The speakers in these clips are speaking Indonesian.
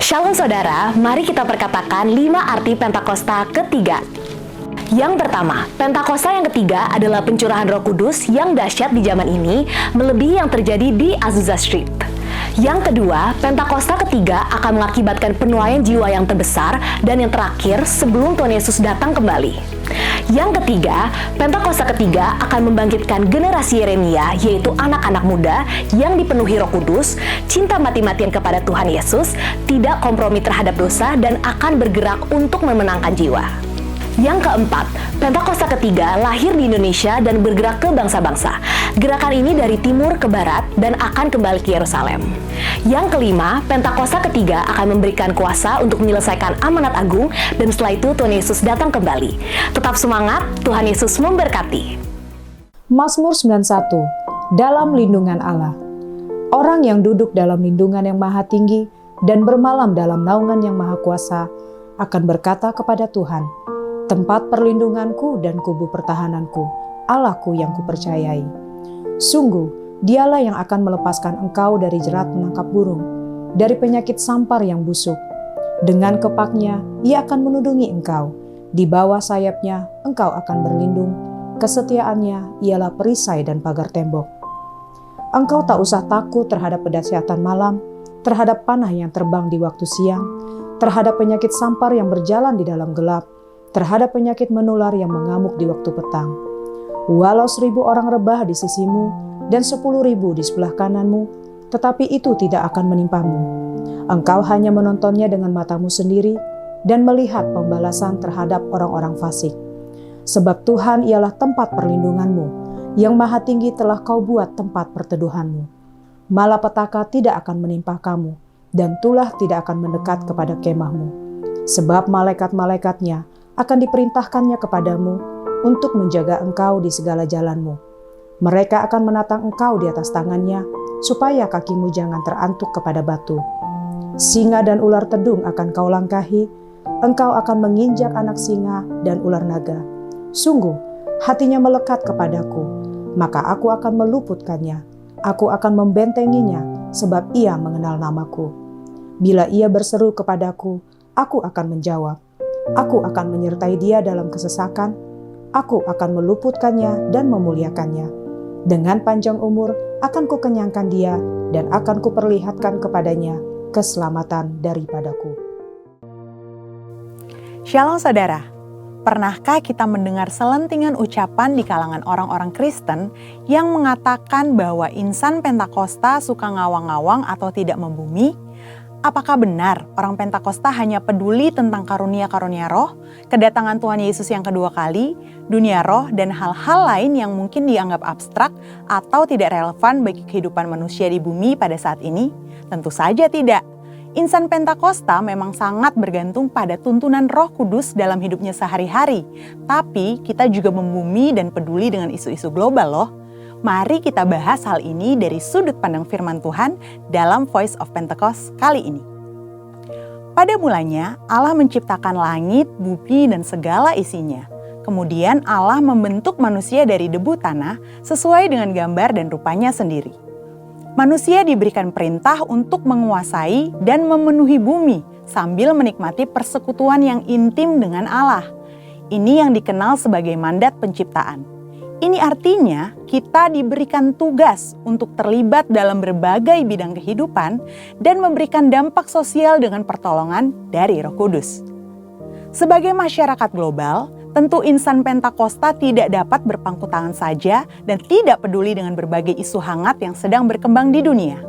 Shalom saudara, mari kita perkatakan 5 arti Pentakosta ketiga. Yang pertama, Pentakosta yang ketiga adalah pencurahan Roh Kudus yang dahsyat di zaman ini, melebihi yang terjadi di Azusa Street. Yang kedua, Pentakosta ketiga akan mengakibatkan penuaian jiwa yang terbesar dan yang terakhir sebelum Tuhan Yesus datang kembali. Yang ketiga, Pentakosta ketiga akan membangkitkan generasi Yeremia, yaitu anak-anak muda yang dipenuhi Roh Kudus, cinta mati-matian kepada Tuhan Yesus, tidak kompromi terhadap dosa, dan akan bergerak untuk memenangkan jiwa. Yang keempat, Pentakosta ketiga lahir di Indonesia dan bergerak ke bangsa-bangsa. Gerakan ini dari timur ke barat dan akan kembali ke Yerusalem. Yang kelima, Pentakosta ketiga akan memberikan kuasa untuk menyelesaikan amanat agung dan setelah itu Tuhan Yesus datang kembali. Tetap semangat, Tuhan Yesus memberkati. Mazmur 91, dalam lindungan Allah. Orang yang duduk dalam lindungan yang maha tinggi dan bermalam dalam naungan yang maha kuasa akan berkata kepada Tuhan, tempat perlindunganku dan kubu pertahananku, Allahku yang kupercayai. Sungguh, dialah yang akan melepaskan engkau dari jerat menangkap burung, dari penyakit sampar yang busuk. Dengan kepaknya, ia akan menudungi engkau. Di bawah sayapnya, engkau akan berlindung. Kesetiaannya ialah perisai dan pagar tembok. Engkau tak usah takut terhadap pedahsyatan malam, terhadap panah yang terbang di waktu siang, terhadap penyakit sampar yang berjalan di dalam gelap, terhadap penyakit menular yang mengamuk di waktu petang. Walau 1.000 orang rebah di sisimu dan 10.000 di sebelah kananmu, tetapi itu tidak akan menimpamu. Engkau hanya menontonnya dengan matamu sendiri dan melihat pembalasan terhadap orang-orang fasik. Sebab Tuhan ialah tempat perlindunganmu, yang maha tinggi telah kau buat tempat perteduhanmu. Malapetaka tidak akan menimpa kamu, dan tulah tidak akan mendekat kepada kemahmu. Sebab malaikat-malaikatnya akan diperintahkannya kepadamu untuk menjaga engkau di segala jalanmu. Mereka akan menatang engkau di atas tangannya, supaya kakimu jangan terantuk kepada batu. Singa dan ular tedung akan kau langkahi, engkau akan menginjak anak singa dan ular naga. Sungguh, hatinya melekat kepadaku, maka aku akan meluputkannya. Aku akan membentenginya, sebab ia mengenal namaku. Bila ia berseru kepadaku, aku akan menjawab. Aku akan menyertai dia dalam kesesakan. Aku akan meluputkannya dan memuliakannya. Dengan panjang umur akan kukenyangkan dia dan akan kuperlihatkan kepadanya keselamatan daripadaku. Shalom saudara, pernahkah kita mendengar selentingan ucapan di kalangan orang-orang Kristen yang mengatakan bahwa insan Pentakosta suka ngawang-ngawang atau tidak membumi? Apakah benar orang Pentakosta hanya peduli tentang karunia-karunia roh, kedatangan Tuhan Yesus yang kedua kali, dunia roh, dan hal-hal lain yang mungkin dianggap abstrak atau tidak relevan bagi kehidupan manusia di bumi pada saat ini? Tentu saja tidak. Insan Pentakosta memang sangat bergantung pada tuntunan Roh Kudus dalam hidupnya sehari-hari. Tapi kita juga membumi dan peduli dengan isu-isu global loh. Mari kita bahas hal ini dari sudut pandang firman Tuhan dalam Voice of Pentecost kali ini. Pada mulanya Allah menciptakan langit, bumi, dan segala isinya. Kemudian Allah membentuk manusia dari debu tanah sesuai dengan gambar dan rupanya sendiri. Manusia diberikan perintah untuk menguasai dan memenuhi bumi sambil menikmati persekutuan yang intim dengan Allah. Ini yang dikenal sebagai mandat penciptaan. Ini artinya kita diberikan tugas untuk terlibat dalam berbagai bidang kehidupan dan memberikan dampak sosial dengan pertolongan dari Roh Kudus. Sebagai masyarakat global, tentu insan Pentakosta tidak dapat berpangku tangan saja dan tidak peduli dengan berbagai isu hangat yang sedang berkembang di dunia.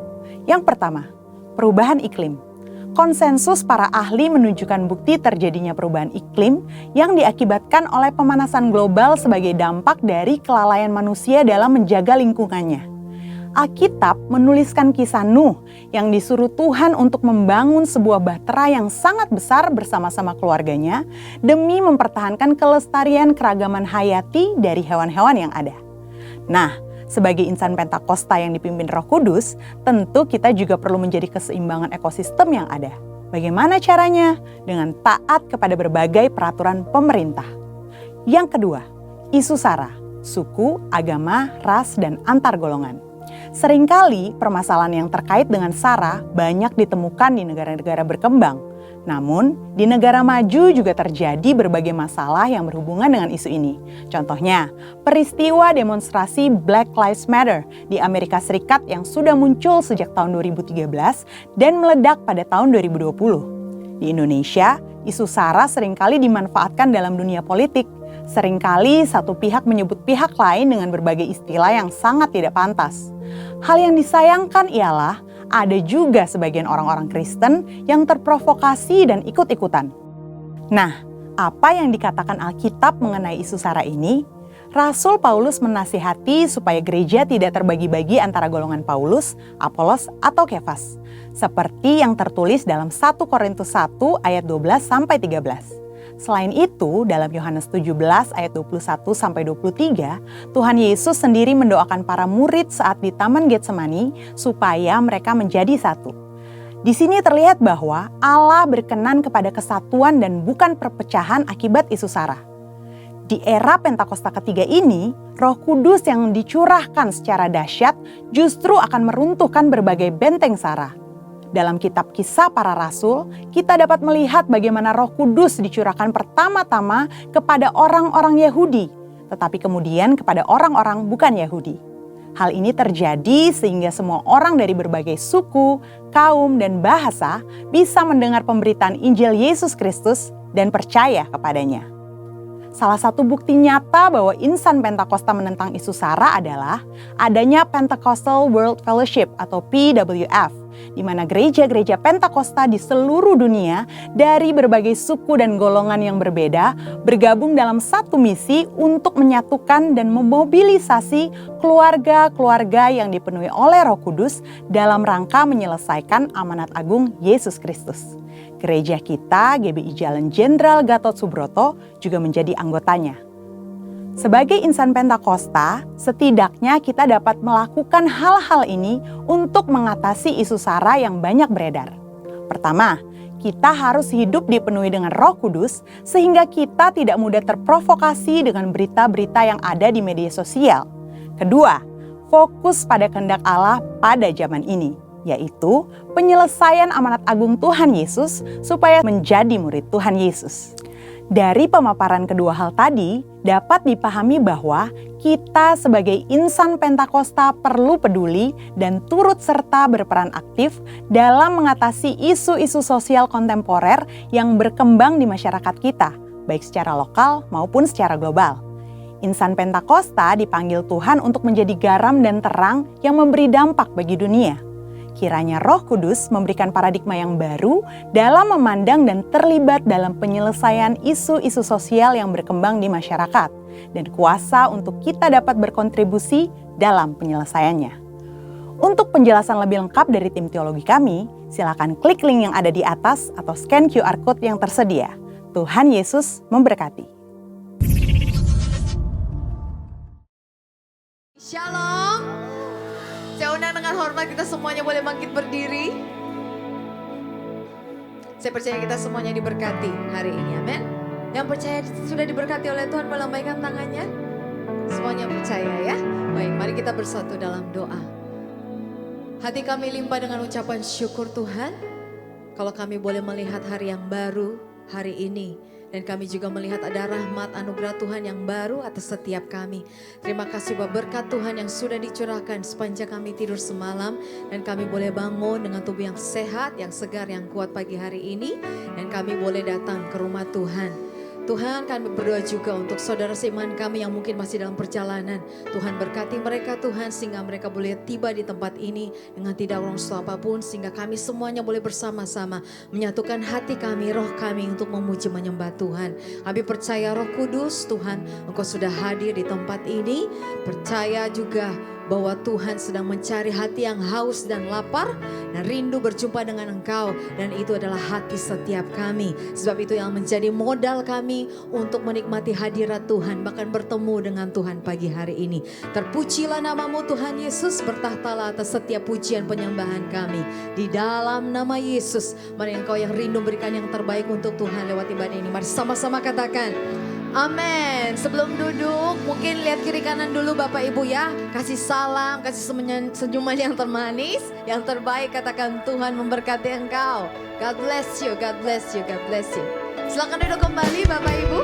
Yang pertama, perubahan iklim. Konsensus para ahli menunjukkan bukti terjadinya perubahan iklim yang diakibatkan oleh pemanasan global sebagai dampak dari kelalaian manusia dalam menjaga lingkungannya. Alkitab menuliskan kisah Nuh yang disuruh Tuhan untuk membangun sebuah bahtera yang sangat besar bersama-sama keluarganya demi mempertahankan kelestarian keragaman hayati dari hewan-hewan yang ada. Nah, sebagai insan Pentakosta yang dipimpin Roh Kudus, tentu kita juga perlu menjadi keseimbangan ekosistem yang ada. Bagaimana caranya? Dengan taat kepada berbagai peraturan pemerintah. Yang kedua, isu SARA, suku, agama, ras, dan antar golongan. Seringkali permasalahan yang terkait dengan SARA banyak ditemukan di negara-negara berkembang. Namun, di negara maju juga terjadi berbagai masalah yang berhubungan dengan isu ini. Contohnya, peristiwa demonstrasi Black Lives Matter di Amerika Serikat yang sudah muncul sejak tahun 2013 dan meledak pada tahun 2020. Di Indonesia, isu SARA seringkali dimanfaatkan dalam dunia politik. Seringkali satu pihak menyebut pihak lain dengan berbagai istilah yang sangat tidak pantas. Hal yang disayangkan ialah ada juga sebagian orang-orang Kristen yang terprovokasi dan ikut-ikutan. Nah, apa yang dikatakan Alkitab mengenai isu SARA ini? Rasul Paulus menasihati supaya gereja tidak terbagi-bagi antara golongan Paulus, Apolos, atau Kefas. Seperti yang tertulis dalam 1 Korintus 1 ayat 12-13. Selain itu, dalam Yohanes 17 ayat 21-23, Tuhan Yesus sendiri mendoakan para murid saat di Taman Getsemani supaya mereka menjadi satu. Di sini terlihat bahwa Allah berkenan kepada kesatuan dan bukan perpecahan akibat isu SARA. Di era Pentakosta ketiga ini, Roh Kudus yang dicurahkan secara dahsyat justru akan meruntuhkan berbagai benteng SARA. Dalam kitab Kisah Para Rasul, kita dapat melihat bagaimana Roh Kudus dicurahkan pertama-tama kepada orang-orang Yahudi, tetapi kemudian kepada orang-orang bukan Yahudi. Hal ini terjadi sehingga semua orang dari berbagai suku, kaum, dan bahasa bisa mendengar pemberitaan Injil Yesus Kristus dan percaya kepadanya. Salah satu bukti nyata bahwa insan Pentakosta menentang isu SARA adalah adanya Pentecostal World Fellowship atau PWF, di mana gereja-gereja Pentakosta di seluruh dunia dari berbagai suku dan golongan yang berbeda bergabung dalam satu misi untuk menyatukan dan memobilisasi keluarga-keluarga yang dipenuhi oleh Roh Kudus dalam rangka menyelesaikan amanat agung Yesus Kristus. Gereja kita, GBI Jalan Jenderal Gatot Subroto, juga menjadi anggotanya. Sebagai insan Pentakosta, setidaknya kita dapat melakukan hal-hal ini untuk mengatasi isu sara yang banyak beredar. Pertama, kita harus hidup dipenuhi dengan Roh Kudus sehingga kita tidak mudah terprovokasi dengan berita-berita yang ada di media sosial. Kedua, fokus pada kehendak Allah pada zaman ini, yaitu penyelesaian amanat agung Tuhan Yesus supaya menjadi murid Tuhan Yesus. Dari pemaparan kedua hal tadi, dapat dipahami bahwa kita sebagai insan Pentakosta perlu peduli dan turut serta berperan aktif dalam mengatasi isu-isu sosial kontemporer yang berkembang di masyarakat kita, baik secara lokal maupun secara global. Insan Pentakosta dipanggil Tuhan untuk menjadi garam dan terang yang memberi dampak bagi dunia. Kiranya Roh Kudus memberikan paradigma yang baru dalam memandang dan terlibat dalam penyelesaian isu-isu sosial yang berkembang di masyarakat, dan kuasa untuk kita dapat berkontribusi dalam penyelesaiannya. Untuk penjelasan lebih lengkap dari tim teologi kami, silakan klik link yang ada di atas atau scan QR Code yang tersedia. Tuhan Yesus memberkati. Shalom. Saya undang dengan hormat kita semuanya boleh bangkit berdiri. Saya percaya kita semuanya diberkati hari ini, amin. Yang percaya sudah diberkati oleh Tuhan melambaikan tangannya. Semuanya percaya ya. Baik, mari kita bersatu dalam doa. Hati kami limpah dengan ucapan syukur Tuhan. Kalau kami boleh melihat hari yang baru hari ini. Dan kami juga melihat ada rahmat anugerah Tuhan yang baru atas setiap kami. Terima kasih buat berkat Tuhan yang sudah dicurahkan sepanjang kami tidur semalam. Dan kami boleh bangun dengan tubuh yang sehat, yang segar, yang kuat pagi hari ini. Dan kami boleh datang ke rumah Tuhan. Tuhan, kami berdoa juga untuk saudara seiman kami yang mungkin masih dalam perjalanan. Tuhan berkati mereka Tuhan sehingga mereka boleh tiba di tempat ini dengan tidak rongso apapun. Sehingga kami semuanya boleh bersama-sama menyatukan hati kami, roh kami untuk memuji menyembah Tuhan. Kami percaya Roh Kudus Tuhan Engkau sudah hadir di tempat ini. Percaya juga bahwa Tuhan sedang mencari hati yang haus dan lapar dan rindu berjumpa dengan Engkau, dan itu adalah hati setiap kami. Sebab itu yang menjadi modal kami untuk menikmati hadirat Tuhan, bahkan bertemu dengan Tuhan pagi hari ini. Terpujilah namamu Tuhan Yesus, bertahtalah atas setiap pujian penyembahan kami. Di dalam nama Yesus, mari Engkau yang rindu berikan yang terbaik untuk Tuhan lewat ibadah ini. Mari sama-sama katakan amin. Sebelum duduk, mungkin lihat kiri kanan dulu Bapak Ibu ya. Kasih salam, kasih senyuman yang termanis. Yang terbaik katakan Tuhan memberkati engkau. God bless you, God bless you, God bless you. Silakan duduk kembali Bapak Ibu.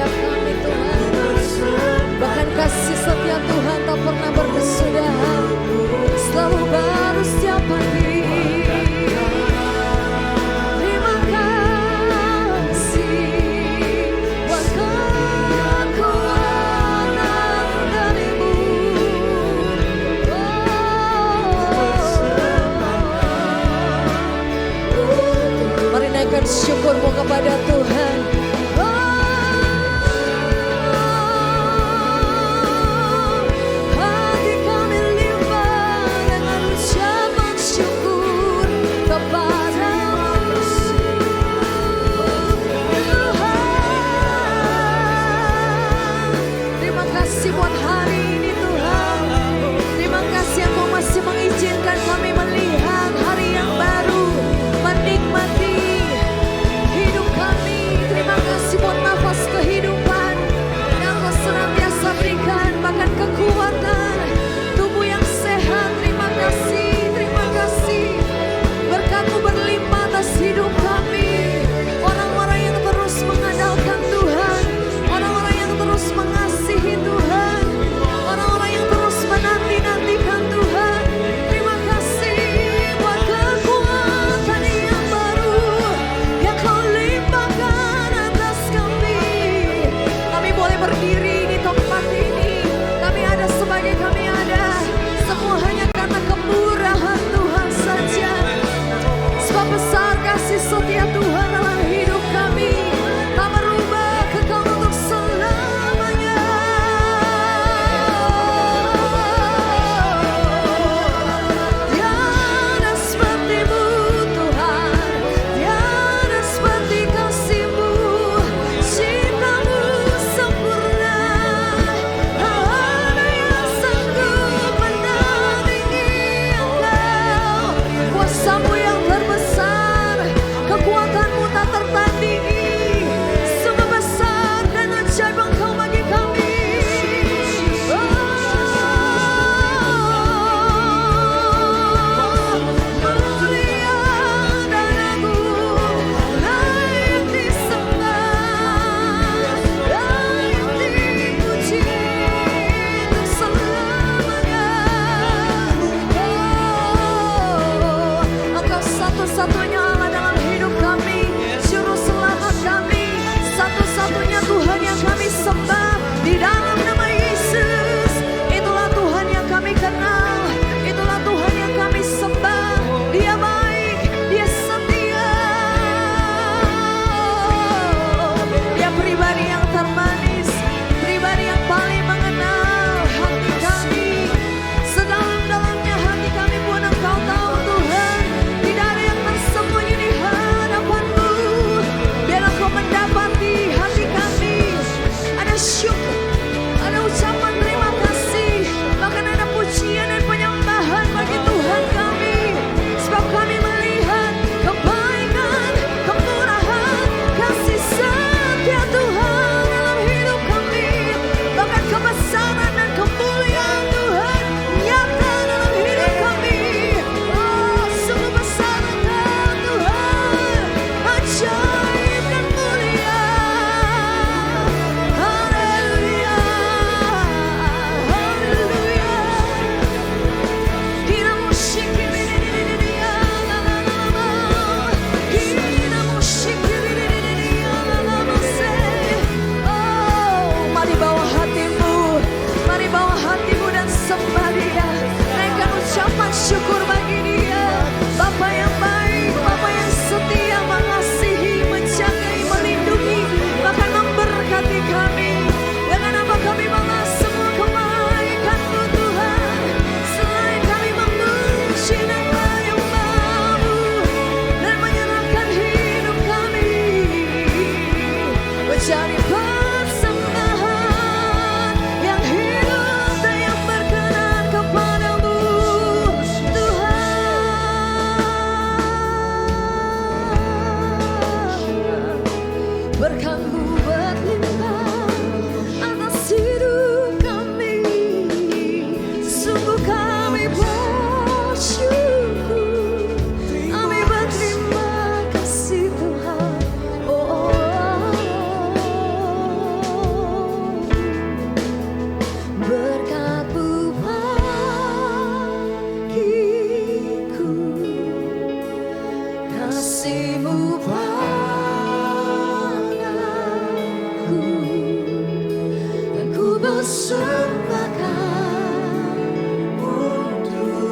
kepada kami Tuhan. Bahkan kasih setia Tuhan tak pernah berkesudahan, selalu baru setiap pagi. Terima kasih buat kekuatan dari-Mu. Mari naikkan syukurmu kepada Tuhan. Hati kami limpah dengan ucapan syukur kepada-Mu. Terima kasih buat hari ini Tuhan. Terima kasih Engkau masih mengizinkan kami melihat hari yang baru, menikmati hidup kami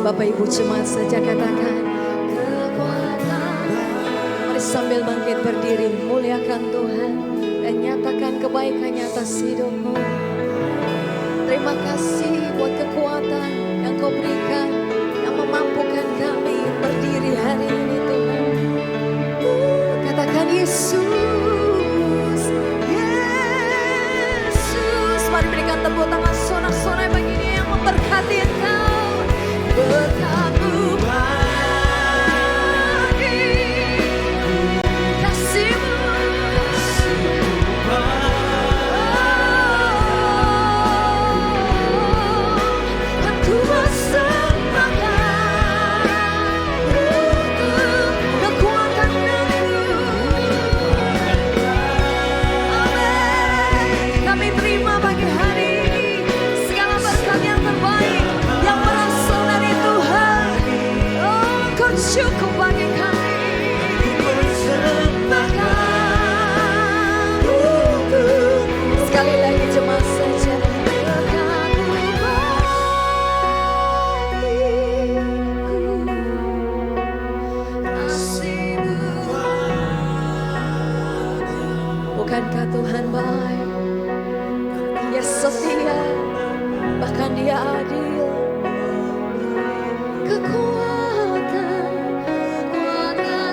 Bapak Ibu jemaat saja katakan kekuatan. Mari sambil bangkit berdiri, muliakan Tuhan dan nyatakan kebaikannya atas hidupmu. Terima kasih buat kekuatan yang Kau berikan, yang memampukan kami berdiri hari ini Tuhan. Katakan Yesus, Yesus. Mari berikan tepuk tangan sorak-sorai bagi Dia yang memberkati engkau. Berkat-Mu bagi kasih-Mu. Aku bersembahkan untuk kekuatan Amin. Kami terima pagi hari ini segala berkat yang terbaik yang berasal dari Tuhan. Oh, Kau cukup bagi kami. Bersembahkan untuk. Sekali lagi jemaat saja. Berkat-Mu bagiku, kasih-Mu. Bukankah Tuhan baik? Dia setia, bahkan Dia adil. Kekuatan darimu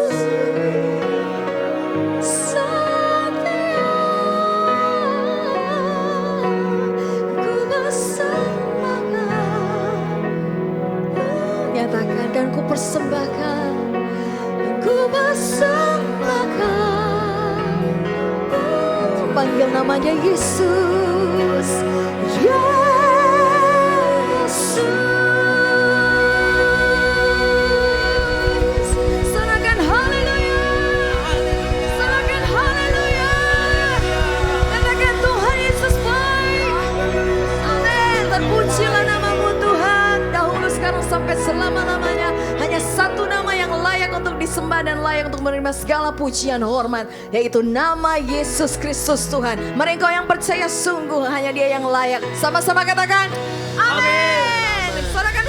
setia, ku bersembahkan. Nyatakan dan ku persembahkan, ku persembahkan. Panggil namanya Yesus, Yesus. Serahkan haleluya, serahkan haleluya. Katakan Tuhan Yesus baik. Amin. Terpujilah namamu Tuhan, dahulu sekarang sampai selama-lamanya. Hanya satu nama yang layak untuk disembah dan layak untuk menerima segala pujian hormat, yaitu nama Yesus Kristus Tuhan. Mari engkau yang percaya sungguh hanya Dia yang layak. Sama-sama katakan amin. Sorakan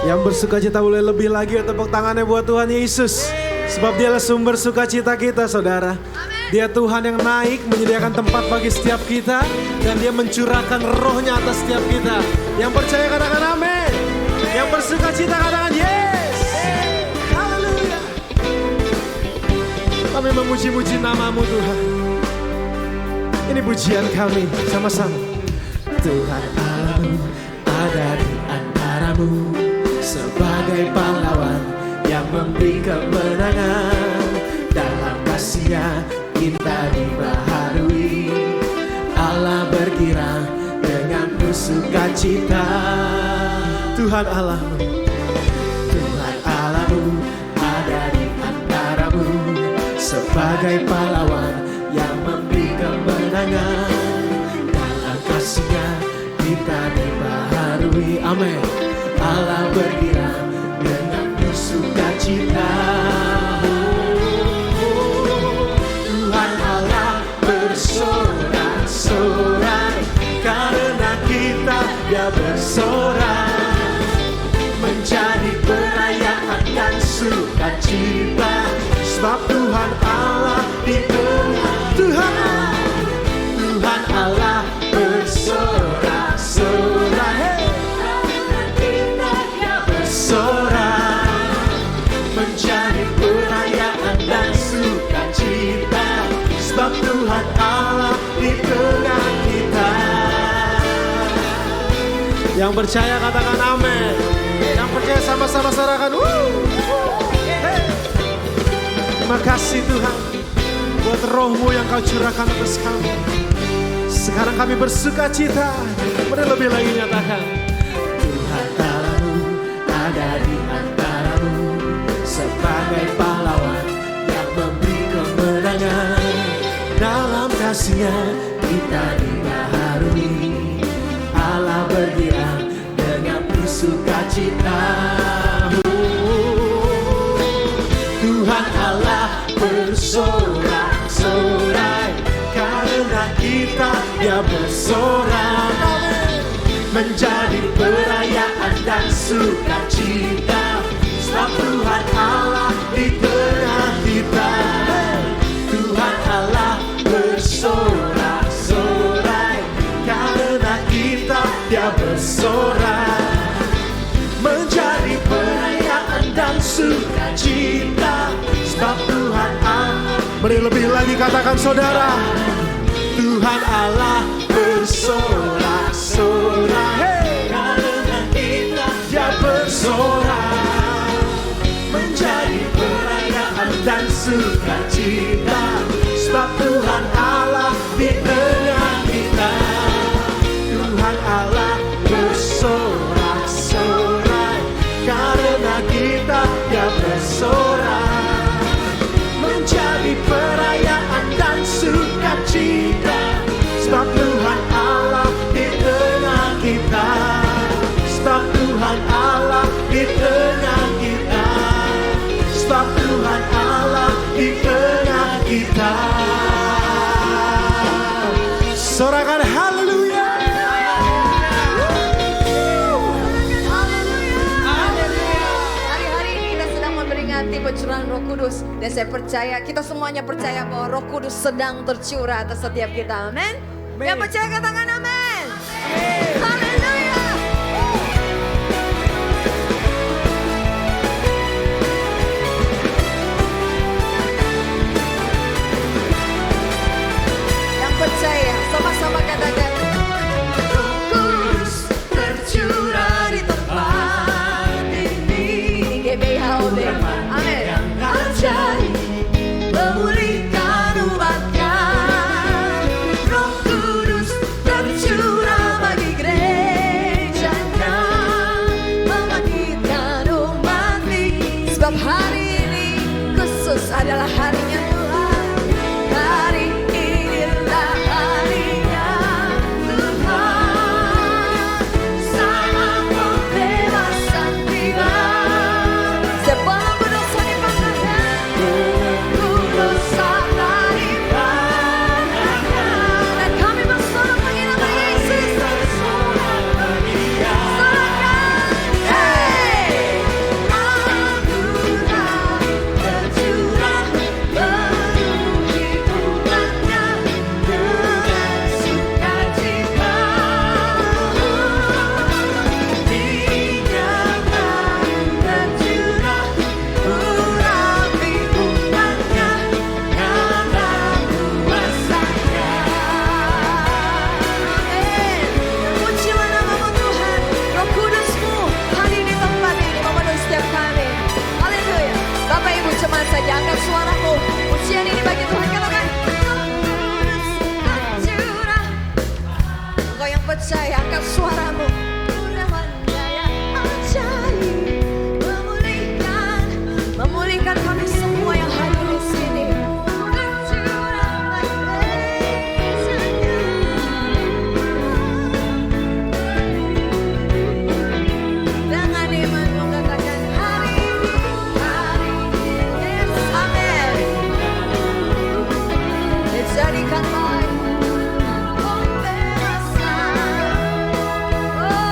Yang bersukacita boleh lebih lagi, tepuk tangannya buat Tuhan Yesus. Sebab Dialah sumber sukacita kita, saudara. Dia Tuhan yang naik menyediakan tempat bagi setiap kita, dan Dia mencurahkan rohnya atas setiap kita. Yang percaya katakan amin. Yang bersukacita katakan yes. Haleluya. Kami memuji-muji namamu Tuhan. Ini pujian kami sama-sama. Tuhan Allahmu ada di antaramu, sebagai pahlawan yang memberi kemenangan. Dalam kasih-Nya kita dibaharui, Allah berkira dengan sukacita. Tuhan Allahmu, Tuhan Allahmu ada di antaramu, sebagai pahlawan yang memberi kemenangan. Dalam kasih-Nya kita dibaharui, amin. Allah berkira dengan sukacita. Tuhan Allah bersorak-sorai, karena kita Dia bersorak, menjadi perayaan dan sukacita. Sebab Tuhan Allah di tengah. Tuhan Allah bersorak-sorai, bersorak, menjadi perayaan dan sukacita. Sebab Tuhan Allah di tengah kita. Yang percaya katakan amin. Yang percaya sama-sama serahkan. Hey. Terima kasih Tuhan buat roh-Mu yang Kau curahkan atas kami. Sekarang kami bersukacita. Mari lebih lagi nyatakan, Tuhan Allahmu ada di antaramu, sebagai pahlawan yang memberi kemenangan. Dalam kasih-Nya kita dibaharui, Allah bergirang dengan sukacita. Tuhan Allah bersorak-sorai, karena kita menjadi perayaan dan sukacita. Sebab Tuhan Allah di tengah kita. Tuhan Allah bersorak-sorai, karena kita Dia bersorak. Menjadi perayaan dan sukacita. Sebab Tuhan Allah. Beri lebih lagi, katakan saudara. Tuhan Allah bersorak-sorai, karena kita Dia bersorak. Menjadi perayaan dan sukacita. Sebab Tuhan Allah di tengah kita. Tuhan Allah bersorak-sorai, karena kita Dia bersorak. Menjadi perayaan dan sukacita. Sebab Tuhan Allah di tengah kita. Sebab Tuhan Allah di tengah kita. Sebab Tuhan Allah di tengah kita. Sorakan haleluya. Hari-hari ini kita sedang memperingati pencurahan Roh Kudus. Dan saya percaya, kita semuanya percaya bahwa Roh Kudus sedang tercurah atas setiap kita. Amin. Yang percaya katakan amin. Haleluya. Yang percaya, sama-sama katakan. Roh Kudus tercurah di tempat ini. GBHOB. Amin. Ajaib memulihkan umatnya. Roh Kudus tercurah bagi gerejanya, membangkitkan umat ini. Sebab hari ini khusus adalah harinya Tuhan. Hari inilah harinya Tuhan. Sama pembebasan tiba. Sebelum berdosa dipangkatkan, berdosa dipangkatkan. Dan kami bersorak menghina Yesus. Sorakan, hey! Anugerah tercurah penuhi umatnya dengan sukacita. Dinyatakan tercurah urapi umatnya karena kuasanya. Amin. Pujilah namamu Tuhan. Roh Kudus-Mu hadir di tempat ini memenuhi setiap kami. Haleluya. Bapak Ibu cuma saja angkat suaramu. Pujian ini bagi Tuhan, katakan. Roh Kudus tercurah. Engkau yang percaya, angkat suaramu. Tuhan daya ajaib memulihkan kami semua yang hadir di sini. Tercurah gerejanya. Dengan iman mengatakan hari ini, yes, amin. Dijadikan baik pembebasan. Oh,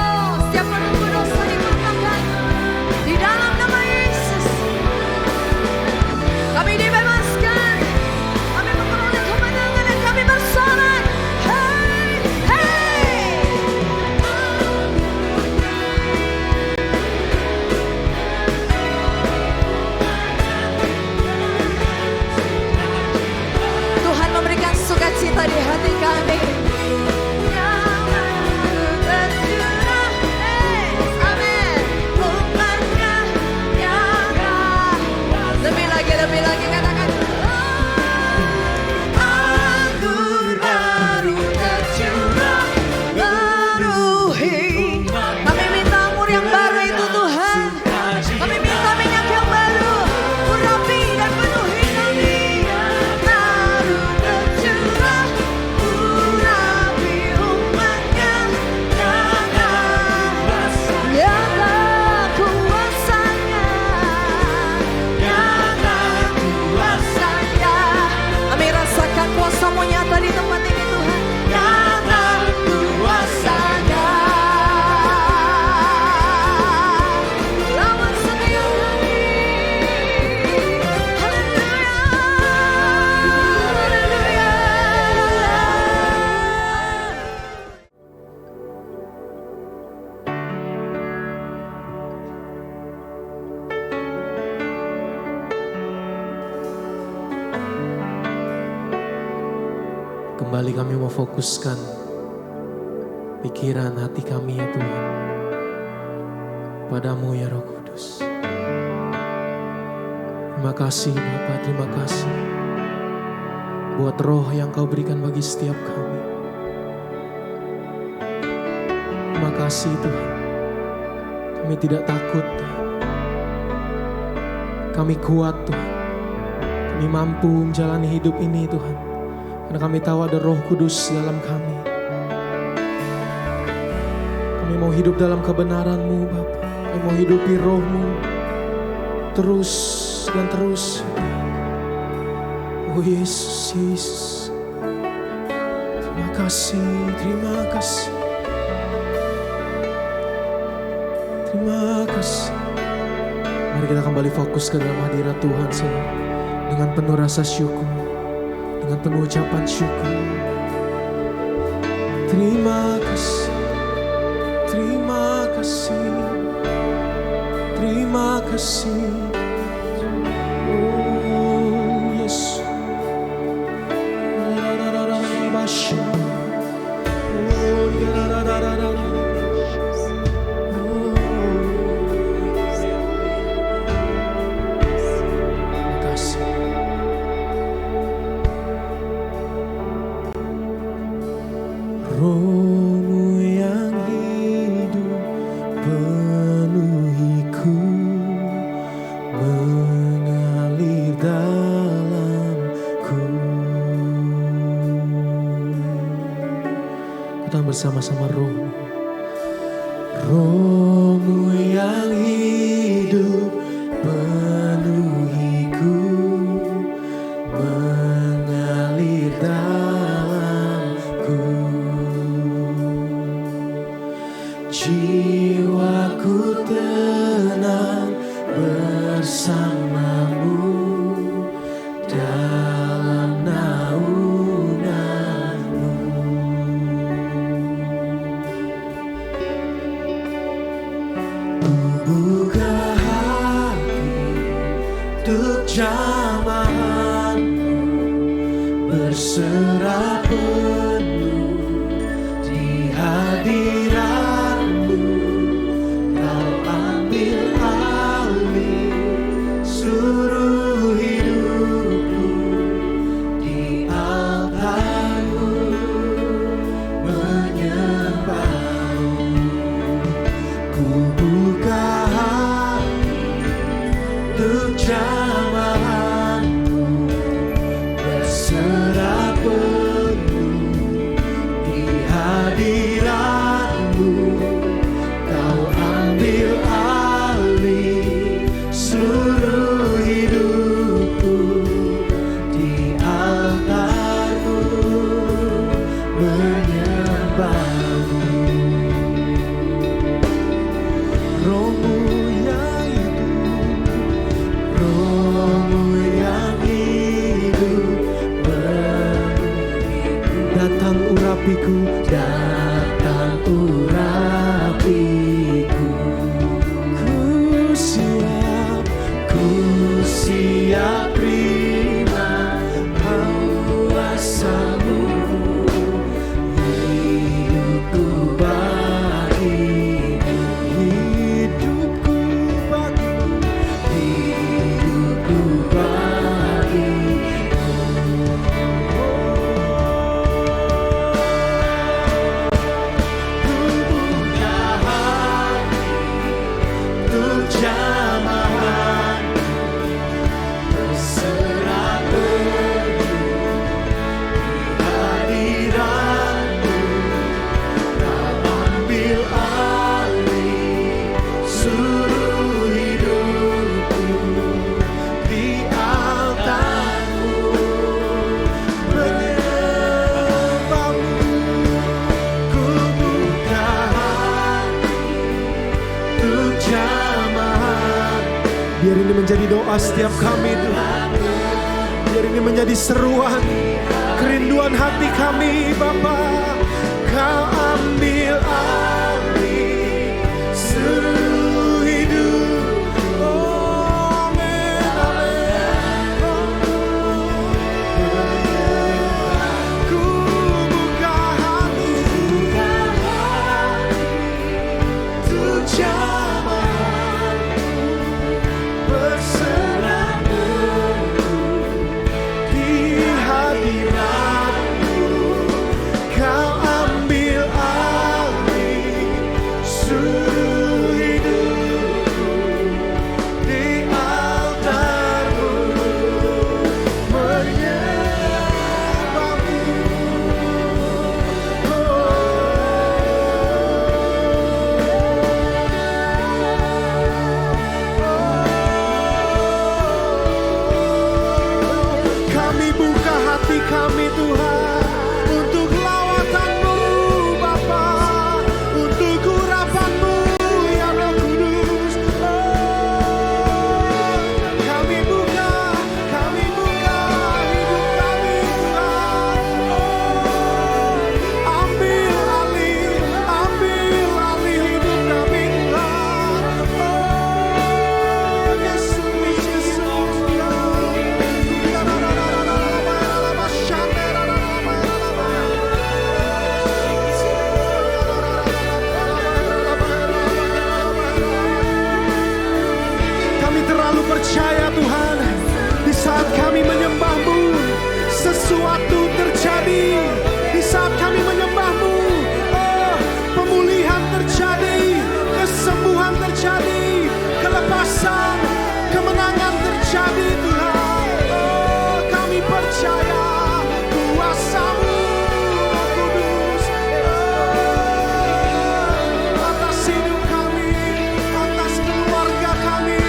Kembali kami mau fokuskan pikiran hati kami ya Tuhan, padamu ya Roh Kudus. Terima kasih Bapa, terima kasih buat roh yang kau berikan bagi setiap kami. Terima kasih Tuhan, kami tidak takut Tuhan. Kami kuat Tuhan, kami mampu menjalani hidup ini Tuhan, karena kami tahu ada Roh Kudus dalam kami. Kami mau hidup dalam kebenaran-Mu Bapa, kami mau hidupi Roh-Mu terus dan terus. Oh Yesus, Yesus, terima kasih, terima kasih, terima kasih. Mari kita kembali fokus ke dalam hadirat Tuhan Saudara, dengan penuh rasa syukur, dengan penuh ucapan syukur. Terima kasih, terima kasih, terima kasih. Oh Yesus, Roh-Mu yang hidup penuhiku, mengalir dalamku. Kita bersama-sama Roh-Mu. Roh-Mu yang hidup penuhiku, mengalir dalamku. Jiwaku tenang bersama-Mu dalam naungan-Mu. Buka hati untuk jamahan-Mu, berserah penuh di hadirat-Mu. Kau ambil alih seluruh hidupku, di altar-Mu menyembah-Mu. Ku buka hati untuk jamahan-Mu, berserah penuh di hadirat-Mu. Kau ambil alih seluruh hidupku, di altar-Mu menyembah-Mu. Roh-Mu yang hidup, Roh-Mu yang hidup penuhiku, datang urapiku, datang urapiku. Ku siap terima kuasa-Mu, hidupku bagimu, hidupku bagimu, hidupku bagimu. Ku buka hati untuk jamahan, berserah penuh di hadirat-Mu. Kau ambil alih seluruh hidupku, di altar-Mu menyembah-Mu. Ku buka hati untuk jamahan. Biar ini menjadi doa setiap kami Tuhan. Biar ini menjadi seruan, kerinduan hati kami Bapa. Kau ambil alih seluruh hidup. Oh, amin, amin. Ku sesuatu terjadi di saat kami menyembah-Mu. Oh, pemulihan terjadi, kesembuhan terjadi, kelepasan, kemenangan terjadi Tuhan. Oh, kami percaya kuasa-Mu Kudus atas hidup kami, atas keluarga kami.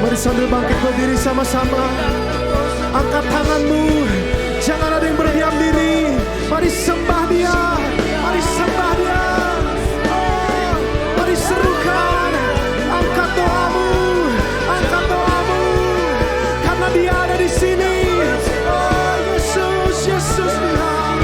Mari sambil bangkit berdiri sama-sama. Angkat tanganmu, jangan ada yang berdiam diri. Mari sembah Dia, mari sembah Dia. Oh, mari serukan, angkat doamu, karena Dia ada di sini. Oh, Yesus, Yesus Tuhan.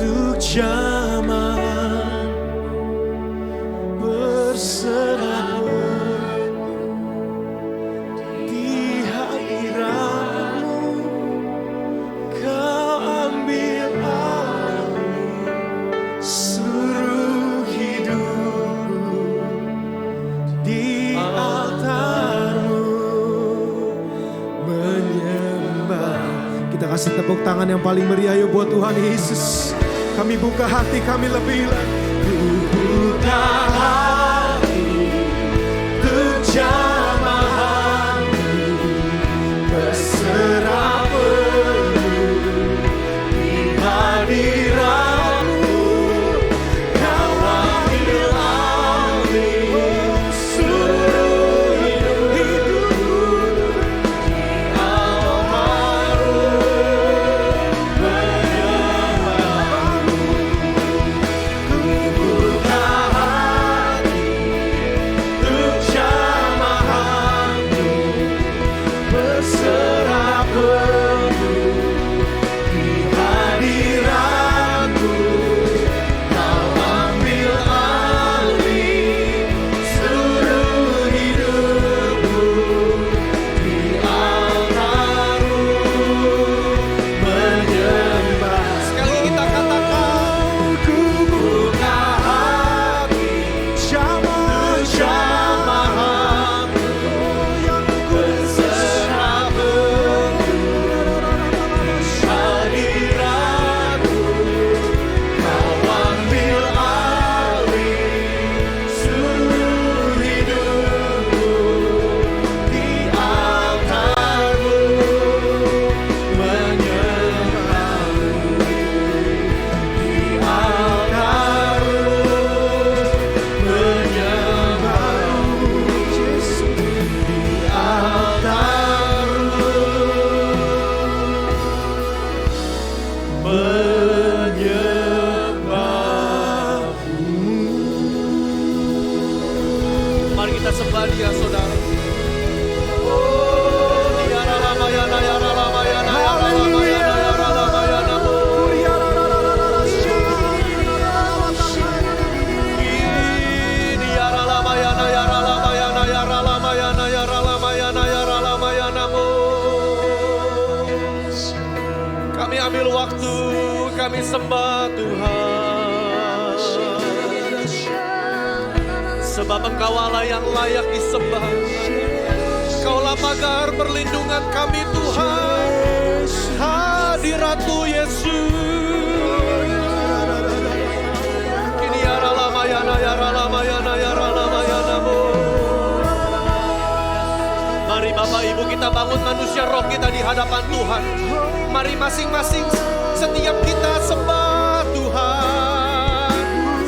Untuk zaman berserah di hadirat-Mu, Kau ambil alih seluruh hidupku di altar-Mu menyembah. Kita kasih tepuk tangan yang paling meriah yuk buat Tuhan Yesus. Kami buka hati kami lebih lagi. Ku buka hati untuk jamaah-Mu, berserah penuh di hadirat-Mu. Kau ambil alih seluruh hidupku di altar-Mu. sembah Dia, saudara. Oh, Dia Ramayana, ya Ramayana, ya Ramayana, ya Ramayana. Dia Ramayana, ya Ramayana, ya Ramayana, ya Ramayana, ya Ramayana. Kami ambil waktu, kami sembah Tuhan. Sebab Engkau Allah yang layak disembah. Engkaulah pagar perlindungan kami Tuhan. Hadirat-Mu Yesus. Kini ya Ramayana, ya Ramayana, ya Ramayana. Mari Bapak Ibu kita bangun manusia roh kita di hadapan Tuhan. Mari masing-masing setiap kita sembah Tuhan.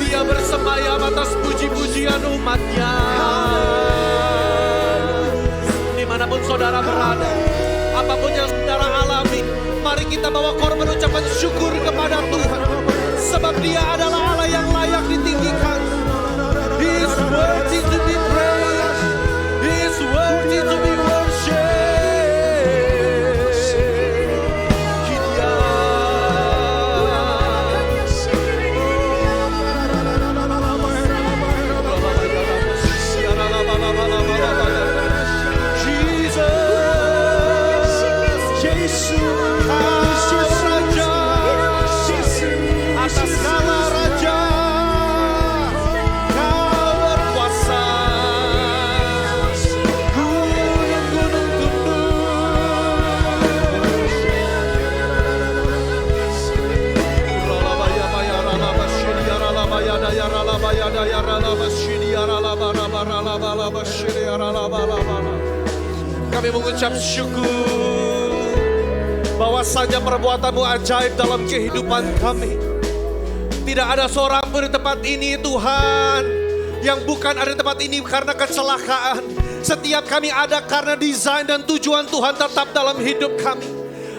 Dia bersembah bersemayam atas puji-pujian umatnya. Dimanapun saudara berada, apapun yang saudara alami, mari kita bawa korban ucapan syukur kepada Tuhan. Sebab Dia adalah Allah yang layak ditinggikan. He is worthy to be praised. He is worthy to be worshipped. Kami mengucap syukur bahwasanya perbuatan-Mu ajaib dalam kehidupan kami. Tidak ada seorang pun di tempat ini Tuhan yang bukan ada di tempat ini karena kecelakaan. Setiap kami ada karena desain dan tujuan Tuhan tetap dalam hidup kami.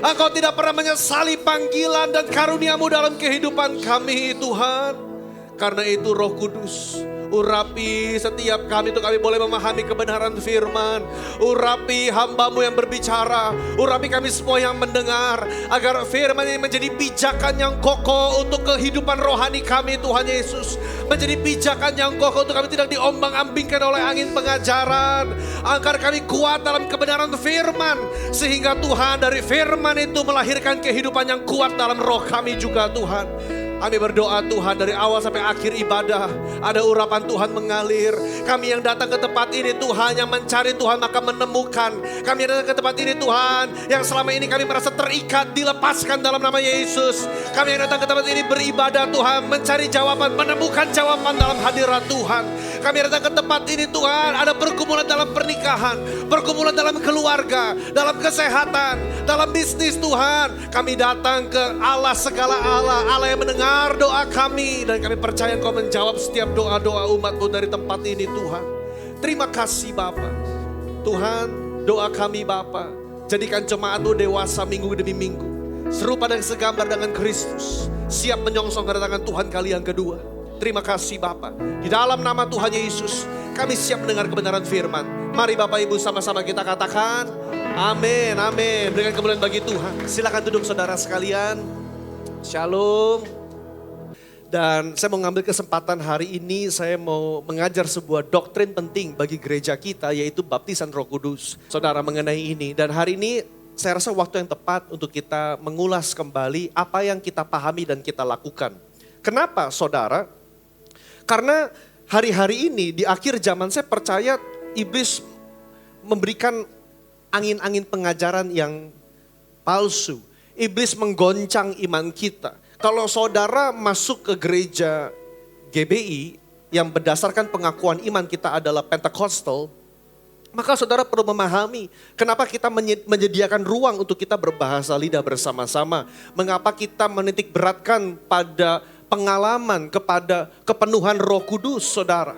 Engkau tidak pernah menyesali panggilan dan karunia-Mu dalam kehidupan kami Tuhan. Karena itu Roh Kudus, urapi setiap kami untuk kami boleh memahami kebenaran firman. Urapi hamba-Mu yang berbicara. Urapi kami semua yang mendengar. Agar firman ini menjadi pijakan yang kokoh untuk kehidupan rohani kami Tuhan Yesus. Menjadi pijakan yang kokoh untuk kami tidak diombang-ambingkan oleh angin pengajaran. Agar kami kuat dalam kebenaran firman. Sehingga Tuhan dari firman itu melahirkan kehidupan yang kuat dalam roh kami juga Tuhan. Kami berdoa Tuhan dari awal sampai akhir ibadah. Ada urapan Tuhan mengalir. Kami yang datang ke tempat ini Tuhan, yang mencari Tuhan maka menemukan. Kami yang datang ke tempat ini Tuhan, yang selama ini kami merasa terikat, dilepaskan dalam nama Yesus. Kami yang datang ke tempat ini beribadah Tuhan, mencari jawaban, menemukan jawaban dalam hadirat Tuhan. Kami yang datang ke tempat ini Tuhan, ada pergumulan dalam pernikahan, pergumulan dalam keluarga, dalam kesehatan, dalam bisnis Tuhan. Kami datang ke Allah segala Allah, Allah yang mendengar doa kami, dan kami percaya Engkau menjawab setiap doa-doa umat-Mu dari tempat ini Tuhan. Terima kasih Bapa. Tuhan, doa kami Bapa, jadikan jemaat-Mu dewasa minggu demi minggu, serupa dan segambar dengan Kristus, siap menyongsong kedatangan Tuhan kali yang kedua. Terima kasih Bapa. Di dalam nama Tuhan Yesus, kami siap mendengar kebenaran firman. Mari Bapak Ibu sama-sama kita katakan, amin, amin. Berikan kemuliaan bagi Tuhan. Silakan duduk saudara sekalian. Shalom. Dan saya mau ngambil kesempatan hari ini, saya mau mengajar sebuah doktrin penting bagi gereja kita, yaitu baptisan Roh Kudus. Saudara mengenai ini, dan hari ini saya rasa waktu yang tepat untuk kita mengulas kembali apa yang kita pahami dan kita lakukan. Kenapa saudara? Karena hari-hari ini di akhir zaman saya percaya iblis memberikan angin-angin pengajaran yang palsu. Iblis menggoncang iman kita. Kalau saudara masuk ke gereja GBI yang berdasarkan pengakuan iman kita adalah Pentakostal, maka saudara perlu memahami kenapa kita menyediakan ruang untuk kita berbahasa lidah bersama-sama. Mengapa kita menitik beratkan pada pengalaman kepada kepenuhan Roh Kudus, saudara.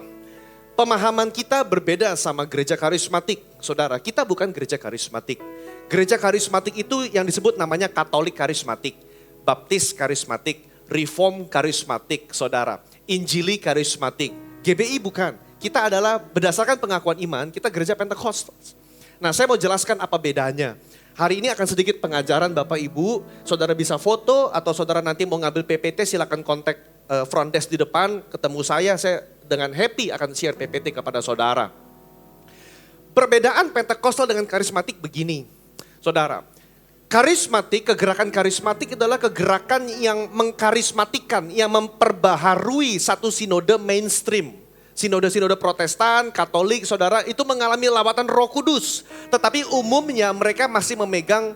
Pemahaman kita berbeda sama gereja karismatik, saudara. Kita bukan gereja karismatik. Gereja karismatik itu yang disebut namanya Katolik karismatik. Baptis karismatik, Reform karismatik, saudara. Injili karismatik. GBI bukan. Kita adalah berdasarkan pengakuan iman, kita gereja Pentakostal. Nah, saya mau jelaskan apa bedanya. Hari ini akan sedikit pengajaran Bapak Ibu. Saudara bisa foto atau saudara nanti mau ngambil PPT, silakan kontak front desk di depan. Ketemu saya dengan happy akan share PPT kepada saudara. Perbedaan Pentakostal dengan karismatik begini, saudara. Karismatik, kegerakan karismatik adalah kegerakan yang mengkarismatikan, yang memperbaharui satu sinode mainstream. Sinode-sinode Protestan, Katolik, saudara, itu mengalami lawatan Roh Kudus. Tetapi umumnya mereka masih memegang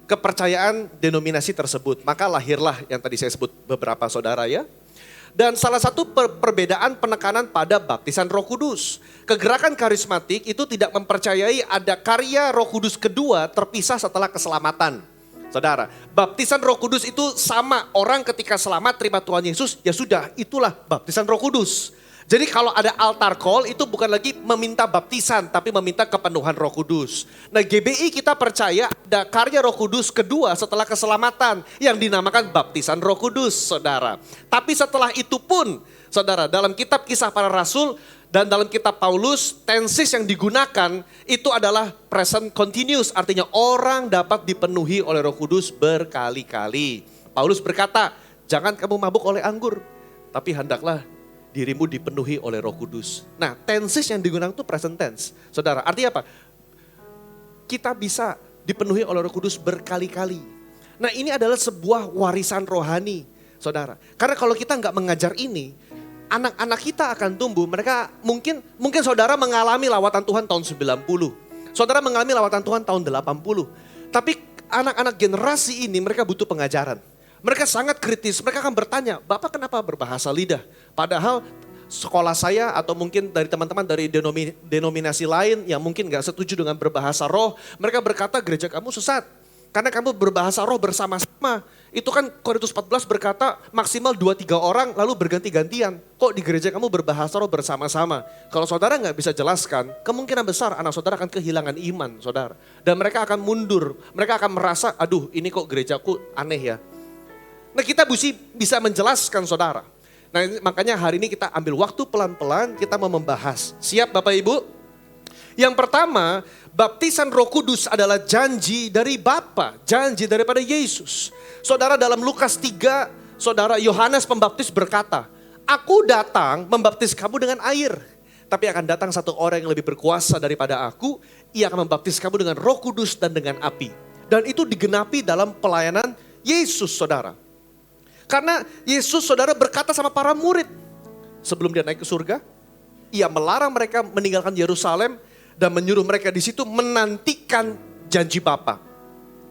kepercayaan denominasi tersebut. Maka lahirlah yang tadi saya sebut beberapa saudara ya. Dan salah satu perbedaan penekanan pada baptisan Roh Kudus. Kegerakan karismatik itu tidak mempercayai ada karya Roh Kudus kedua terpisah setelah keselamatan. Saudara, baptisan Roh Kudus itu sama orang ketika selamat terima Tuhan Yesus, ya sudah, itulah baptisan Roh Kudus. Jadi kalau ada altar call itu bukan lagi meminta baptisan, tapi meminta kepenuhan Roh Kudus. Nah, GBI kita percaya ada karya Roh Kudus kedua setelah keselamatan yang dinamakan baptisan Roh Kudus, saudara. Tapi setelah itu pun, saudara, dalam kitab Kisah Para Rasul dan dalam kitab Paulus, tenses yang digunakan itu adalah present continuous, artinya orang dapat dipenuhi oleh Roh Kudus berkali-kali. Paulus berkata, jangan kamu mabuk oleh anggur, tapi hendaklah dirimu dipenuhi oleh Roh Kudus. Nah, tenses yang digunakan itu present tense. Saudara, artinya apa? Kita bisa dipenuhi oleh Roh Kudus berkali-kali. Nah, ini adalah sebuah warisan rohani, saudara. Karena kalau kita nggak mengajar ini, anak-anak kita akan tumbuh, mereka mungkin saudara mengalami lawatan Tuhan tahun 90. Saudara mengalami lawatan Tuhan tahun 80. Tapi anak-anak generasi ini mereka butuh pengajaran. Mereka sangat kritis, mereka akan bertanya, Bapak kenapa berbahasa lidah? Padahal sekolah saya atau mungkin dari teman-teman dari denominasi lain yang mungkin gak setuju dengan berbahasa roh, mereka berkata gereja kamu sesat. Karena kamu berbahasa roh bersama-sama. Itu kan Korintus 14 berkata maksimal 2-3 orang lalu berganti-gantian. Kok di gereja kamu berbahasa roh bersama-sama? Kalau saudara gak bisa jelaskan, kemungkinan besar anak saudara akan kehilangan iman, saudara. Dan mereka akan mundur, mereka akan merasa, aduh ini kok gerejaku aneh ya. Nah, kita bisa menjelaskan, saudara. Nah, makanya hari ini kita ambil waktu pelan-pelan, kita mau membahas. Siap Bapak Ibu? Yang pertama, baptisan Roh Kudus adalah janji dari Bapa, janji daripada Yesus. Saudara, dalam Lukas 3, saudara, Yohanes Pembaptis berkata, aku datang membaptis kamu dengan air. Tapi akan datang satu orang yang lebih berkuasa daripada aku, ia akan membaptis kamu dengan Roh Kudus dan dengan api. Dan itu digenapi dalam pelayanan Yesus, saudara. Karena Yesus, saudara, berkata sama para murid sebelum dia naik ke surga, ia melarang mereka meninggalkan Yerusalem dan menyuruh mereka di situ menantikan janji Bapa.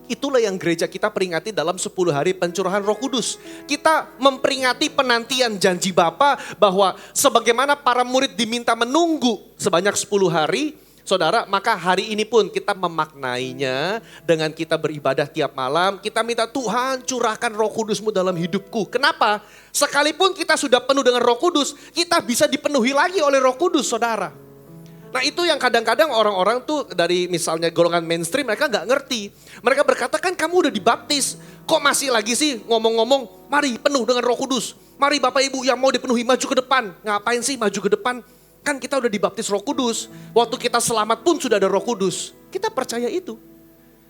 Itulah yang gereja kita peringati dalam 10 hari pencurahan Roh Kudus. Kita memperingati penantian janji Bapa bahwa sebagaimana para murid diminta menunggu sebanyak 10 hari, saudara, maka hari ini pun kita memaknainya dengan kita beribadah tiap malam. Kita minta Tuhan curahkan Roh Kudus-Mu dalam hidupku. Kenapa? Sekalipun kita sudah penuh dengan Roh Kudus, kita bisa dipenuhi lagi oleh Roh Kudus, saudara. Nah, itu yang kadang-kadang orang-orang tuh dari misalnya golongan mainstream mereka gak ngerti. Mereka berkata kan kamu udah dibaptis, kok masih lagi sih ngomong-ngomong mari penuh dengan Roh Kudus. Mari Bapak Ibu yang mau dipenuhi maju ke depan. Ngapain sih maju ke depan? Kan kita udah dibaptis Roh Kudus. Waktu kita selamat pun sudah ada Roh Kudus. Kita percaya itu.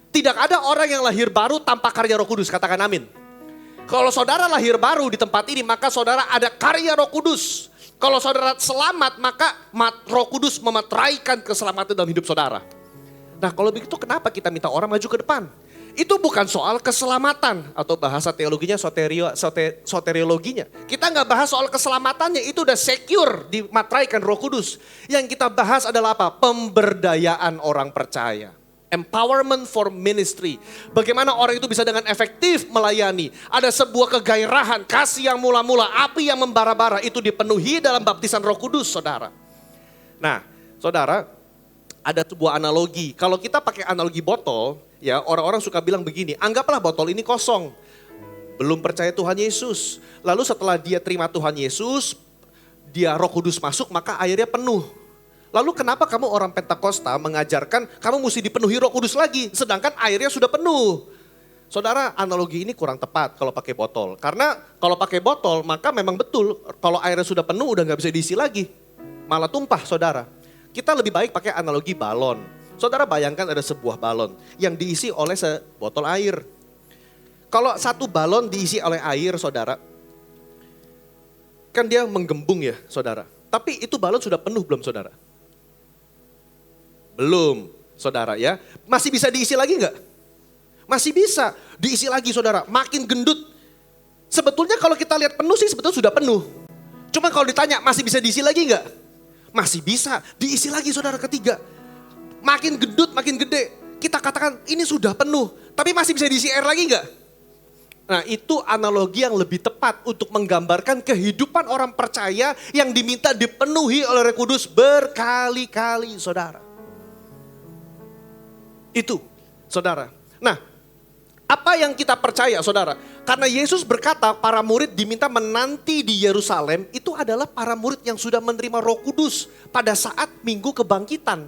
Tidak ada orang yang lahir baru tanpa karya Roh Kudus. Katakan amin. Kalau saudara lahir baru di tempat ini, maka saudara ada karya Roh Kudus. Kalau saudara selamat, maka Roh Kudus memeteraikan keselamatan dalam hidup saudara. Nah, kalau begitu kenapa kita minta orang maju ke depan? Itu bukan soal keselamatan atau bahasa teologinya soteriologinya. Kita nggak bahas soal keselamatannya, itu udah secure dimateraikan Roh Kudus. Yang kita bahas adalah apa? Pemberdayaan orang percaya. Empowerment for ministry. Bagaimana orang itu bisa dengan efektif melayani. Ada sebuah kegairahan, kasih yang mula-mula, api yang membara-bara itu dipenuhi dalam baptisan Roh Kudus, saudara. Nah, saudara, ada sebuah analogi. Kalau kita pakai analogi botol, ya orang-orang suka bilang begini, anggaplah botol ini kosong. Belum percaya Tuhan Yesus. Lalu setelah dia terima Tuhan Yesus, dia Roh Kudus masuk, maka airnya penuh. Lalu kenapa kamu orang Pentakosta mengajarkan kamu mesti dipenuhi Roh Kudus lagi, sedangkan airnya sudah penuh? Saudara, analogi ini kurang tepat kalau pakai botol. Karena kalau pakai botol, maka memang betul kalau airnya sudah penuh udah gak bisa diisi lagi. Malah tumpah, saudara. Kita lebih baik pakai analogi balon. Saudara bayangkan ada sebuah balon yang diisi oleh sebotol air. Kalau satu balon diisi oleh air, saudara, kan dia menggembung ya, saudara. Tapi itu balon sudah penuh belum, saudara? Belum, saudara ya. Masih bisa diisi lagi enggak? Masih bisa diisi lagi, saudara. Makin gendut. Sebetulnya kalau kita lihat penuh sih sebetulnya sudah penuh. Cuma kalau ditanya masih bisa diisi lagi enggak? Masih bisa diisi lagi, saudara, ketiga. Makin gendut, makin gede. Kita katakan ini sudah penuh. Tapi masih bisa diisi air lagi enggak? Nah, itu analogi yang lebih tepat untuk menggambarkan kehidupan orang percaya yang diminta dipenuhi oleh Roh Kudus berkali-kali, saudara. Itu, saudara. Nah, Apa yang kita percaya saudara? Karena Yesus berkata para murid diminta menanti di Yerusalem, itu adalah para murid yang sudah menerima Roh Kudus pada saat Minggu Kebangkitan.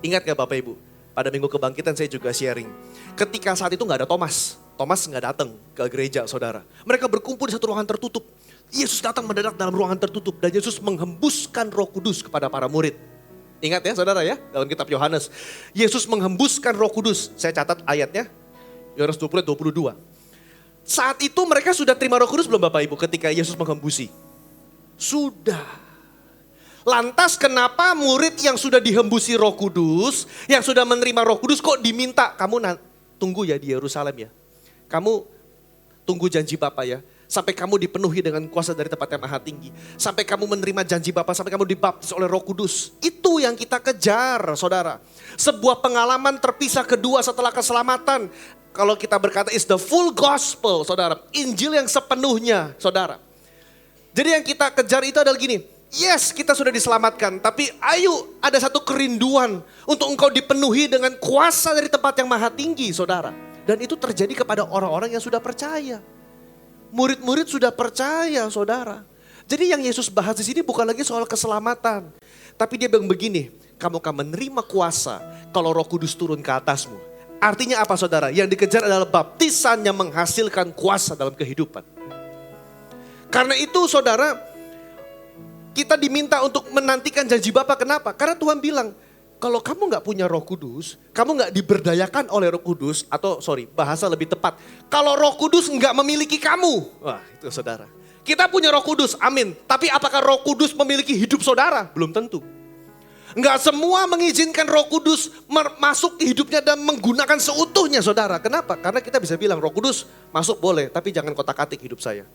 Ingat gak Bapak Ibu? Pada Minggu Kebangkitan saya juga sharing. Ketika saat itu gak ada Thomas. Thomas gak datang ke gereja saudara. Mereka berkumpul di satu ruangan tertutup. Yesus datang mendadak dalam ruangan tertutup dan Yesus menghembuskan Roh Kudus kepada para murid. Ingat ya saudara ya, dalam kitab Yohanes. Yesus menghembuskan Roh Kudus. Saya catat ayatnya. Yohanes 20 ayat 22. Saat itu mereka sudah terima Roh Kudus belum Bapak Ibu ketika Yesus menghembusi? Sudah. Lantas kenapa murid yang sudah dihembusi Roh Kudus, yang sudah menerima Roh Kudus kok diminta, kamu tunggu ya di Yerusalem ya. Kamu tunggu janji Bapa ya. Sampai kamu dipenuhi dengan kuasa dari tempat yang maha tinggi. Sampai kamu menerima janji Bapa, sampai kamu dibaptis oleh Roh Kudus. Itu yang kita kejar saudara. Sebuah pengalaman terpisah kedua setelah keselamatan. Kalau kita berkata is the full gospel saudara. Injil yang sepenuhnya saudara. Jadi yang kita kejar itu adalah gini. Yes kita sudah diselamatkan. Tapi ayo ada satu kerinduan untuk engkau dipenuhi dengan kuasa dari tempat yang maha tinggi saudara. Dan itu terjadi kepada orang-orang yang sudah percaya. Murid-murid sudah percaya saudara. Jadi yang Yesus bahas di sini bukan lagi soal keselamatan. Tapi dia bilang begini. Kamu akan menerima kuasa kalau Roh Kudus turun ke atasmu. Artinya apa saudara? Yang dikejar adalah baptisan yang menghasilkan kuasa dalam kehidupan. Karena itu saudara, kita diminta untuk menantikan janji Bapa. Kenapa? Karena Tuhan bilang, kalau kamu gak punya Roh Kudus, kamu gak diberdayakan oleh Roh Kudus, atau bahasa lebih tepat, kalau Roh Kudus gak memiliki kamu. Wah itu saudara. Kita punya Roh Kudus, amin. Tapi apakah Roh Kudus memiliki hidup saudara? Belum tentu. Enggak semua mengizinkan Roh Kudus masuk ke hidupnya dan menggunakan seutuhnya saudara. Kenapa? Karena kita bisa bilang Roh Kudus masuk boleh tapi jangan kotak-katik hidup saya.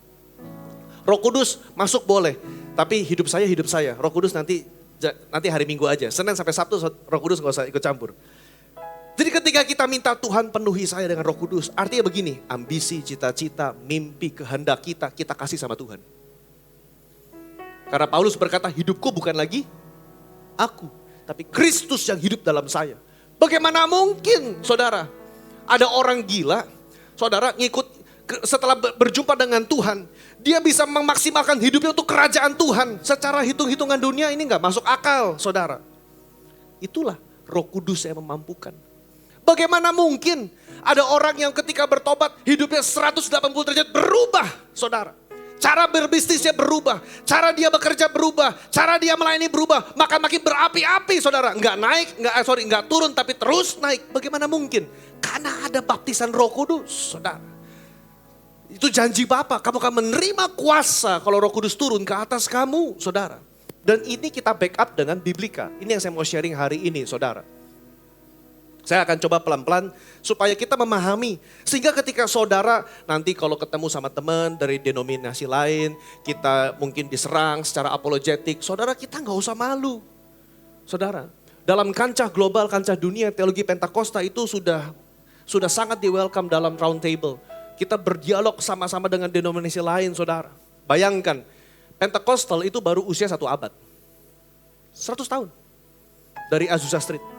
Roh Kudus masuk boleh tapi hidup saya. Roh Kudus nanti hari Minggu aja. Senin sampai Sabtu Roh Kudus gak usah ikut campur. Jadi ketika kita minta Tuhan penuhi saya dengan Roh Kudus. Artinya begini, ambisi, cita-cita, mimpi, kehendak kita kasih sama Tuhan. Karena Paulus berkata hidupku bukan lagi aku, tapi Kristus yang hidup dalam saya. Bagaimana mungkin saudara, ada orang gila, saudara setelah berjumpa dengan Tuhan, dia bisa memaksimalkan hidupnya untuk kerajaan Tuhan. Secara hitung-hitungan dunia ini gak masuk akal saudara. Itulah Roh Kudus yang memampukan. Bagaimana mungkin ada orang yang ketika bertobat hidupnya 180 derajat berubah saudara. Cara berbisnisnya berubah, cara dia bekerja berubah, cara dia melayani berubah, maka makin berapi-api saudara. Enggak turun tapi terus naik. Bagaimana mungkin? Karena ada baptisan Roh Kudus saudara. Itu janji Bapa, kamu akan menerima kuasa kalau Roh Kudus turun ke atas kamu saudara. Dan ini kita backup dengan Biblika. Ini yang saya mau sharing hari ini saudara. Saya akan coba pelan-pelan supaya kita memahami. Sehingga ketika saudara nanti kalau ketemu sama teman dari denominasi lain, kita mungkin diserang secara apologetik, saudara kita gak usah malu. Saudara, dalam kancah global, kancah dunia, teologi Pentakosta itu sudah sangat di welcome dalam round table. Kita berdialog sama-sama dengan denominasi lain saudara. Bayangkan, Pentakostal itu baru usia 1 abad. 100 tahun dari Azusa Street.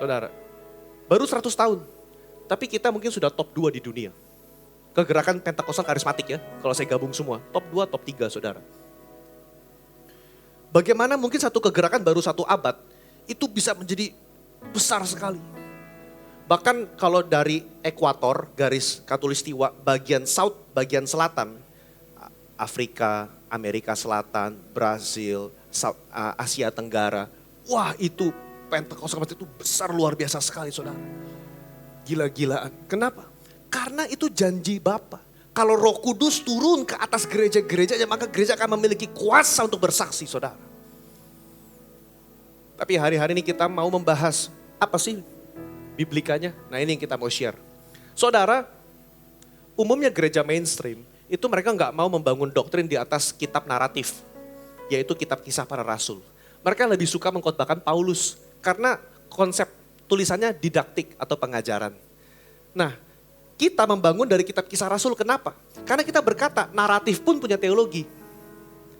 Saudara, baru 100 tahun, tapi kita mungkin sudah top 2 di dunia. Kegerakan Pentakostal karismatik ya, kalau saya gabung semua, top 2, top 3 saudara. Bagaimana mungkin satu kegerakan baru 1 abad, itu bisa menjadi besar sekali. Bahkan kalau dari ekuator, garis khatulistiwa, bagian south, bagian selatan, Afrika, Amerika Selatan, Brasil, Asia Tenggara, wah itu Pentakostal itu besar luar biasa sekali saudara. Gila-gilaan. Kenapa? Karena itu janji Bapa. Kalau Roh Kudus turun ke atas gereja-gerejanya, maka gereja akan memiliki kuasa untuk bersaksi saudara. Tapi hari-hari ini kita mau membahas apa sih Biblikanya? Nah ini yang kita mau share. Saudara, umumnya gereja mainstream itu mereka nggak mau membangun doktrin di atas kitab naratif. Yaitu kitab Kisah Para Rasul. Mereka lebih suka mengkhotbahkan Paulus. Karena konsep tulisannya didaktik atau pengajaran. Nah, kita membangun dari kitab Kisah Rasul, kenapa? Karena kita berkata, naratif pun punya teologi.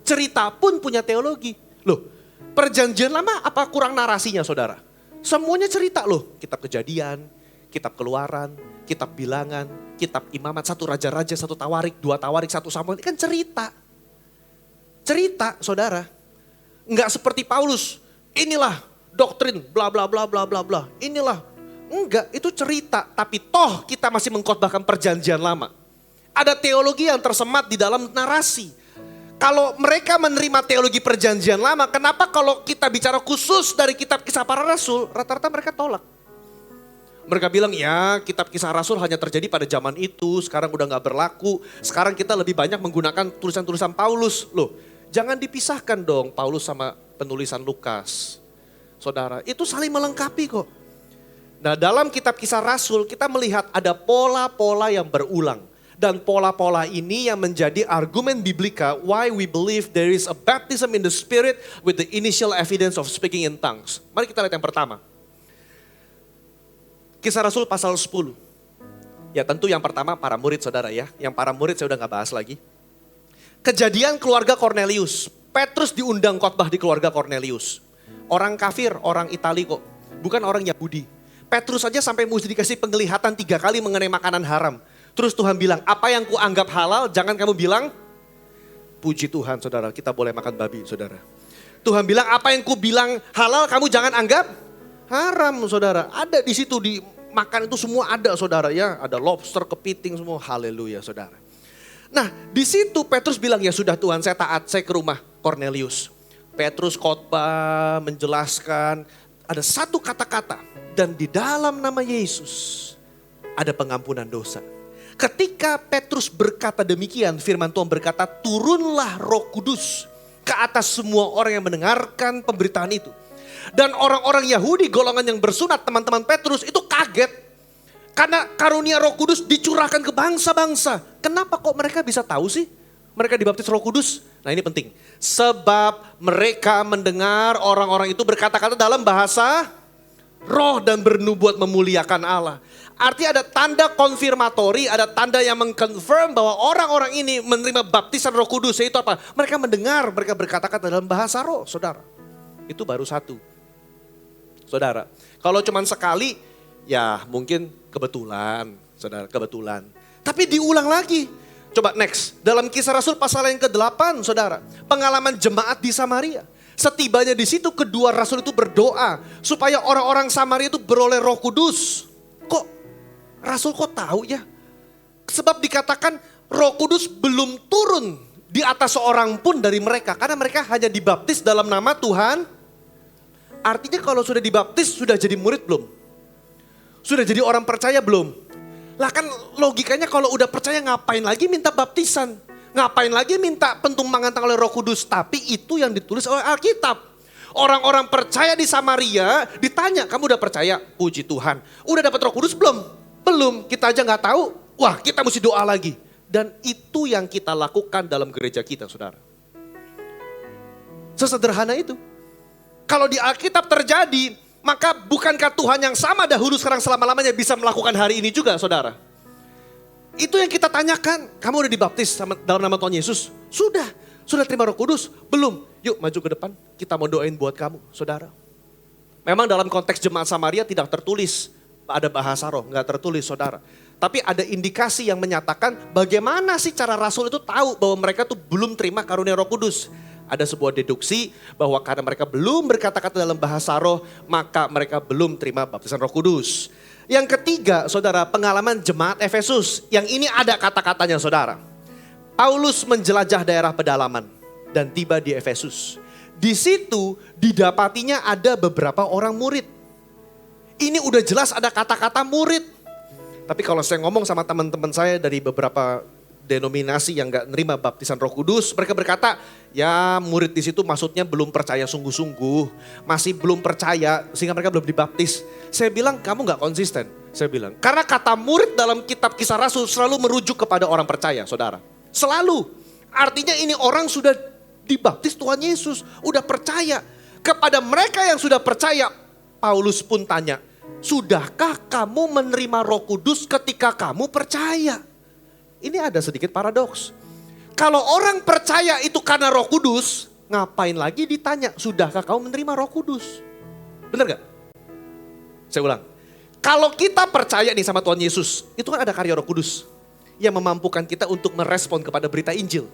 Cerita pun punya teologi. Loh, perjanjian lama apa kurang narasinya saudara? Semuanya cerita loh, kitab Kejadian, Kitab Keluaran, Kitab Bilangan, Kitab Imamat, 1 Raja-Raja, 1 Tawarik, 2 Tawarik, 1 Samuel. Ini kan cerita. Cerita, saudara. Enggak seperti Paulus. Inilah doktrin, bla bla bla bla bla bla. Inilah. Enggak, itu cerita. Tapi toh kita masih mengkhotbahkan perjanjian lama. Ada teologi yang tersemat di dalam narasi. Kalau mereka menerima teologi perjanjian lama, kenapa kalau kita bicara khusus dari kitab Kisah Para Rasul, rata-rata mereka tolak. Mereka bilang ya kitab Kisah Rasul hanya terjadi pada zaman itu, sekarang udah gak berlaku. Sekarang kita lebih banyak menggunakan tulisan-tulisan Paulus. Loh, jangan dipisahkan dong Paulus sama penulisan Lukas. Saudara, itu saling melengkapi kok. Nah dalam kitab Kisah Rasul kita melihat ada pola-pola yang berulang. Dan pola-pola ini yang menjadi argumen biblika why we believe there is a baptism in the Spirit with the initial evidence of speaking in tongues. Mari kita lihat yang pertama. Kisah Rasul pasal 10. Ya tentu yang pertama para murid saudara ya. Yang para murid saya udah gak bahas lagi. Kejadian keluarga Cornelius. Petrus diundang khotbah di keluarga Cornelius. Orang kafir, orang Itali kok. Bukan orang Yahudi. Petrus saja sampai mesti dikasih penglihatan 3 kali mengenai makanan haram. Terus Tuhan bilang, apa yang kuanggap halal jangan kamu bilang. Puji Tuhan saudara, kita boleh makan babi saudara. Tuhan bilang apa yang ku bilang halal kamu jangan anggap haram saudara. Ada di situ di makan itu semua ada saudara ya. Ada lobster, kepiting semua. Haleluya saudara. Nah di situ Petrus bilang ya sudah Tuhan saya taat, saya ke rumah Cornelius. Petrus khotbah menjelaskan ada satu kata-kata. Dan di dalam nama Yesus ada pengampunan dosa. Ketika Petrus berkata demikian, firman Tuhan berkata, turunlah Roh Kudus ke atas semua orang yang mendengarkan pemberitaan itu. Dan orang-orang Yahudi, golongan yang bersunat, teman-teman Petrus itu kaget. Karena karunia Roh Kudus dicurahkan ke bangsa-bangsa. Kenapa kok mereka bisa tahu sih? Mereka dibaptis Roh Kudus. Nah ini penting. Sebab mereka mendengar orang-orang itu berkata-kata dalam bahasa roh dan bernubuat memuliakan Allah. Artinya ada tanda konfirmatori, ada tanda yang mengkonfirm bahwa orang-orang ini menerima baptisan Roh Kudus. Yaitu apa? Mereka mendengar, mereka berkata-kata dalam bahasa roh, saudara. Itu baru satu. Saudara, kalau cuma sekali, ya mungkin kebetulan, saudara, kebetulan. Tapi diulang lagi. Coba next, dalam Kisah Rasul pasal yang ke-8, saudara. Pengalaman jemaat di Samaria. Setibanya di situ kedua rasul itu berdoa supaya orang-orang Samaria itu beroleh Roh Kudus. Kok Rasul kok tahu ya? Sebab dikatakan Roh Kudus belum turun di atas seorang pun dari mereka. Karena mereka hanya dibaptis dalam nama Tuhan. Artinya kalau sudah dibaptis sudah jadi murid belum? Sudah jadi orang percaya belum? Lah kan logikanya kalau udah percaya ngapain lagi minta baptisan? Ngapain lagi minta pentumpangan tangan oleh Roh Kudus? Tapi itu yang ditulis oleh Alkitab. Orang-orang percaya di Samaria ditanya, kamu udah percaya? Puji Tuhan. Udah dapat Roh Kudus belum? Belum, kita aja gak tahu. Wah kita mesti doa lagi. Dan itu yang kita lakukan dalam gereja kita saudara. Sesederhana itu. Kalau di Alkitab terjadi, maka bukankah Tuhan yang sama dahulu sekarang selama-lamanya bisa melakukan hari ini juga saudara? Itu yang kita tanyakan. Kamu udah dibaptis dalam nama Tuhan Yesus? Sudah. Sudah terima Roh Kudus? Belum. Yuk maju ke depan, kita mau doain buat kamu saudara. Memang dalam konteks jemaat Samaria tidak tertulis ada bahasa roh, nggak tertulis saudara. Tapi ada indikasi yang menyatakan bagaimana sih cara Rasul itu tahu bahwa mereka tuh belum terima karunia Roh Kudus. Ada sebuah deduksi bahwa karena mereka belum berkata-kata dalam bahasa roh, maka mereka belum terima baptisan Roh Kudus. Yang ketiga saudara, pengalaman jemaat Efesus. Yang ini ada kata-katanya saudara. Paulus menjelajah daerah pedalaman dan tiba di Efesus. Di situ didapatinya ada beberapa orang murid. Ini udah jelas ada kata-kata murid. Tapi kalau saya ngomong sama teman-teman saya dari beberapa denominasi yang gak nerima baptisan Roh Kudus, mereka berkata, ya murid di situ maksudnya belum percaya sungguh-sungguh, masih belum percaya sehingga mereka belum dibaptis. Saya bilang kamu gak konsisten. Saya bilang karena kata murid dalam kitab Kisah Rasul selalu merujuk kepada orang percaya, saudara. Selalu. Artinya ini orang sudah dibaptis Tuhan Yesus, udah percaya. Kepada mereka yang sudah percaya, Paulus pun tanya, sudahkah kamu menerima Roh Kudus ketika kamu percaya? Ini ada sedikit paradoks. Kalau orang percaya itu karena Roh Kudus, ngapain lagi ditanya, sudahkah kamu menerima Roh Kudus? Benar gak? Saya ulang. Kalau kita percaya nih sama Tuhan Yesus, itu kan ada karya Roh Kudus yang memampukan kita untuk merespon kepada berita Injil.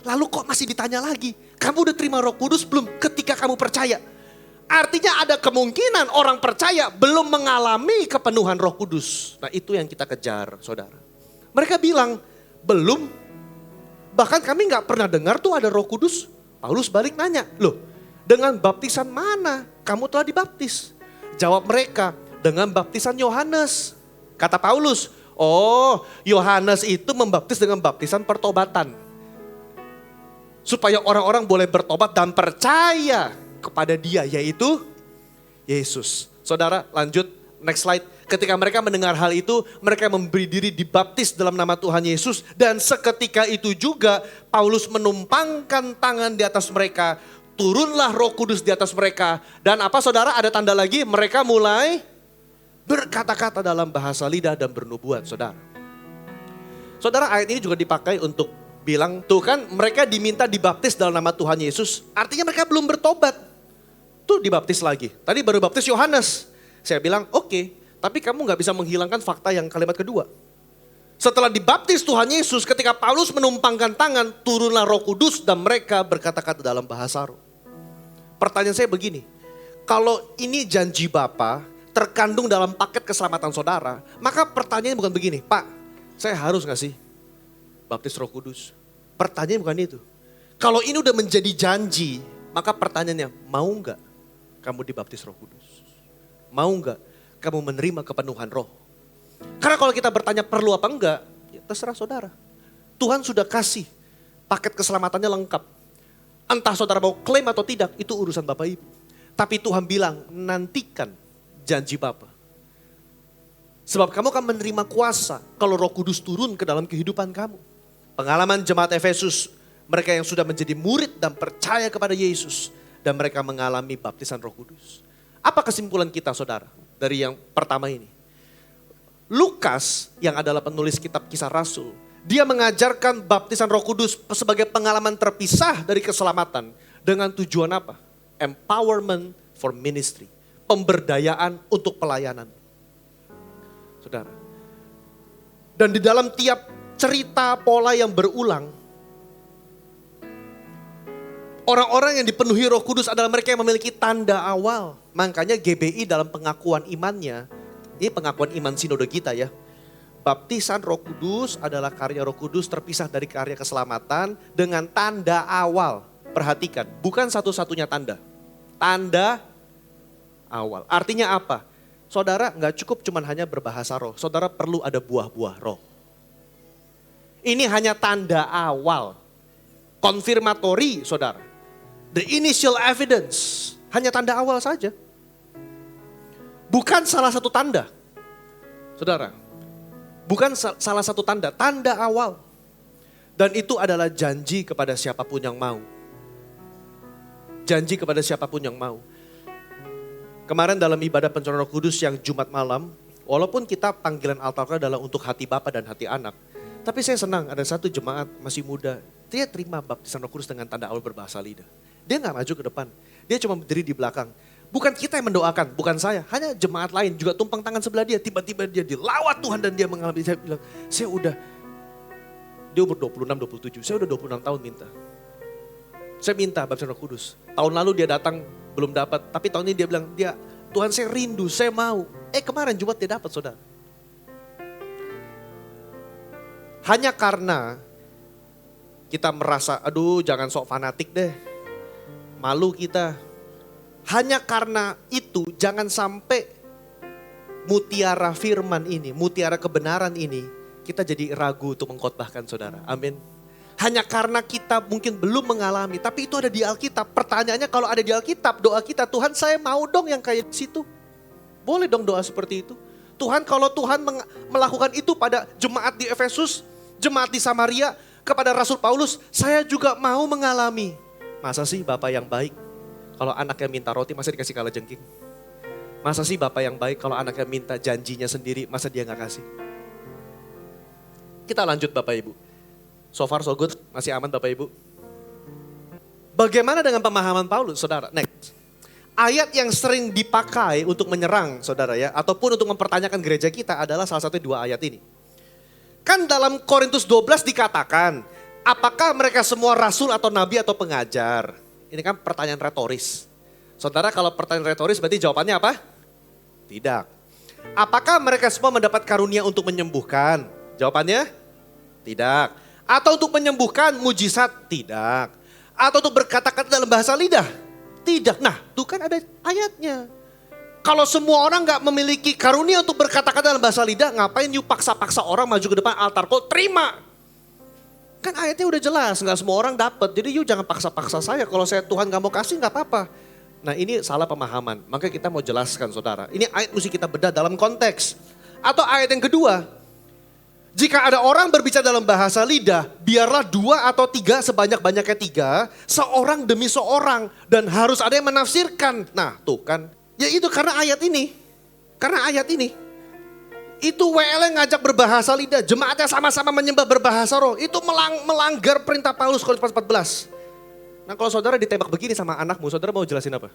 Lalu kok masih ditanya lagi, kamu udah terima Roh Kudus belum ketika kamu percaya? Artinya ada kemungkinan orang percaya belum mengalami kepenuhan Roh Kudus. Nah itu yang kita kejar, saudara. Mereka bilang, belum. Bahkan kami gak pernah dengar tuh ada Roh Kudus. Paulus balik nanya, loh dengan baptisan mana kamu telah dibaptis? Jawab mereka, dengan baptisan Yohanes. Kata Paulus, oh Yohanes itu membaptis dengan baptisan pertobatan. Supaya orang-orang boleh bertobat dan percaya kepada dia, yaitu Yesus. Saudara lanjut, next slide. Ketika mereka mendengar hal itu, mereka memberi diri dibaptis dalam nama Tuhan Yesus. Dan seketika itu juga Paulus menumpangkan tangan di atas mereka. Turunlah Roh Kudus di atas mereka. Dan apa saudara, ada tanda lagi, mereka mulai berkata-kata dalam bahasa lidah dan bernubuat, saudara. Saudara, ayat ini juga dipakai untuk bilang, tuh kan mereka diminta dibaptis dalam nama Tuhan Yesus. Artinya mereka belum bertobat. Tuh dibaptis lagi. Tadi baru baptis Yohanes. Saya bilang, oke. Tapi kamu gak bisa menghilangkan fakta yang kalimat kedua. Setelah dibaptis Tuhan Yesus, ketika Paulus menumpangkan tangan, turunlah Roh Kudus dan mereka berkata-kata dalam bahasa roh. Pertanyaan saya begini, kalau ini janji Bapa terkandung dalam paket keselamatan saudara, maka pertanyaannya bukan begini, Pak, saya harus gak sih baptis Roh Kudus? Pertanyaannya bukan itu. Kalau ini udah menjadi janji, maka pertanyaannya, mau gak kamu dibaptis Roh Kudus? Mau gak kamu menerima kepenuhan roh? Karena kalau kita bertanya perlu apa enggak, ya terserah saudara. Tuhan sudah kasih paket keselamatannya lengkap. Entah saudara mau klaim atau tidak, itu urusan Bapak Ibu. Tapi Tuhan bilang, nantikan janji Bapa. Sebab kamu akan menerima kuasa kalau Roh Kudus turun ke dalam kehidupan kamu. Pengalaman jemaat Efesus, mereka yang sudah menjadi murid dan percaya kepada Yesus. Dan mereka mengalami baptisan Roh Kudus. Apa kesimpulan kita saudara dari yang pertama ini? Lukas yang adalah penulis kitab Kisah Rasul, dia mengajarkan baptisan Roh Kudus sebagai pengalaman terpisah dari keselamatan dengan tujuan apa? Empowerment for ministry, pemberdayaan untuk pelayanan. Saudara. Dan di dalam tiap cerita pola yang berulang, orang-orang yang dipenuhi Roh Kudus adalah mereka yang memiliki tanda awal. Makanya GBI dalam pengakuan imannya, ini pengakuan iman sinode kita ya. Baptisan Roh Kudus adalah karya Roh Kudus terpisah dari karya keselamatan dengan tanda awal. Perhatikan, bukan satu-satunya tanda. Tanda awal. Artinya apa? Saudara nggak cukup cuman hanya berbahasa roh. Saudara perlu ada buah-buah roh. Ini hanya tanda awal. Konfirmatori saudara. The initial evidence. Hanya tanda awal saja. Bukan salah satu tanda. Saudara. Bukan salah satu tanda. Tanda awal. Dan itu adalah janji kepada siapapun yang mau. Janji kepada siapapun yang mau. Kemarin dalam ibadah pencurahan Roh Kudus yang Jumat malam. Walaupun kita panggilan altar adalah untuk hati Bapa dan hati anak. Tapi saya senang ada satu jemaat masih muda. Dia terima baptisan Roh Kudus dengan tanda awal berbahasa lidah. Dia gak maju ke depan. Dia cuma berdiri di belakang. Bukan kita yang mendoakan, bukan saya. Hanya jemaat lain juga tumpang tangan sebelah dia. Tiba-tiba dia dilawat Tuhan dan dia mengalami. Saya bilang, dia umur 26, 27. Saya udah 26 tahun minta. Saya minta baptisan Roh Kudus. Tahun lalu dia datang belum dapat. Tapi tahun ini dia bilang, Tuhan saya rindu, saya mau. Kemarin Jumat dia dapat saudara. Hanya karena kita merasa, aduh jangan sok fanatik deh. Malu kita. Hanya karena itu jangan sampai mutiara firman ini, mutiara kebenaran ini, kita jadi ragu untuk mengkhotbahkan saudara. Amin. Hanya karena kita mungkin belum mengalami, tapi itu ada di Alkitab. Pertanyaannya kalau ada di Alkitab, doa kita, Tuhan saya mau dong yang kayak di situ. Boleh dong doa seperti itu. Tuhan kalau Tuhan melakukan itu pada jemaat di Efesus, jemaat di Samaria, kepada Rasul Paulus, saya juga mau mengalami. Masa sih Bapak yang baik, kalau anaknya minta roti masa dikasih kalajengking? Masa sih Bapak yang baik kalau anaknya minta janjinya sendiri, masa dia gak kasih? Kita lanjut Bapak Ibu. So far so good, masih aman Bapak Ibu? Bagaimana dengan pemahaman Paulus, saudara? Next. ayat yang sering dipakai untuk menyerang saudara ya, ataupun untuk mempertanyakan gereja kita adalah salah satu dua ayat ini. Kan dalam Korintus 12 dikatakan, apakah mereka semua rasul atau nabi atau pengajar? Ini kan pertanyaan retoris. Saudara, kalau pertanyaan retoris berarti jawabannya apa? Tidak. Apakah mereka semua mendapat karunia untuk menyembuhkan? Jawabannya tidak. Atau untuk menyembuhkan mujizat? Tidak. Atau untuk berkata-kata dalam bahasa lidah? Tidak. Nah, itu kan ada ayatnya. Kalau semua orang gak memiliki karunia untuk berkata-kata dalam bahasa lidah, ngapain you paksa-paksa orang maju ke depan altar call, terima. Kan ayatnya udah jelas, gak semua orang dapat. Jadi you jangan paksa-paksa saya, kalau saya Tuhan gak mau kasih gak apa-apa. Nah ini salah pemahaman, makanya kita mau jelaskan saudara. Ini ayat mesti kita bedah dalam konteks. Atau ayat yang kedua, jika ada orang berbicara dalam bahasa lidah, biarlah 2 atau 3 sebanyak-banyaknya 3, seorang demi seorang. Dan harus ada yang menafsirkan. Nah tuh kan, ya itu karena ayat ini. Karena ayat ini. Itu WL yang ngajak berbahasa lidah, jemaatnya sama-sama menyembah berbahasa roh. Itu melanggar perintah Paulus Korintus 14. Nah kalau saudara ditembak begini sama anakmu, saudara mau jelasin apa?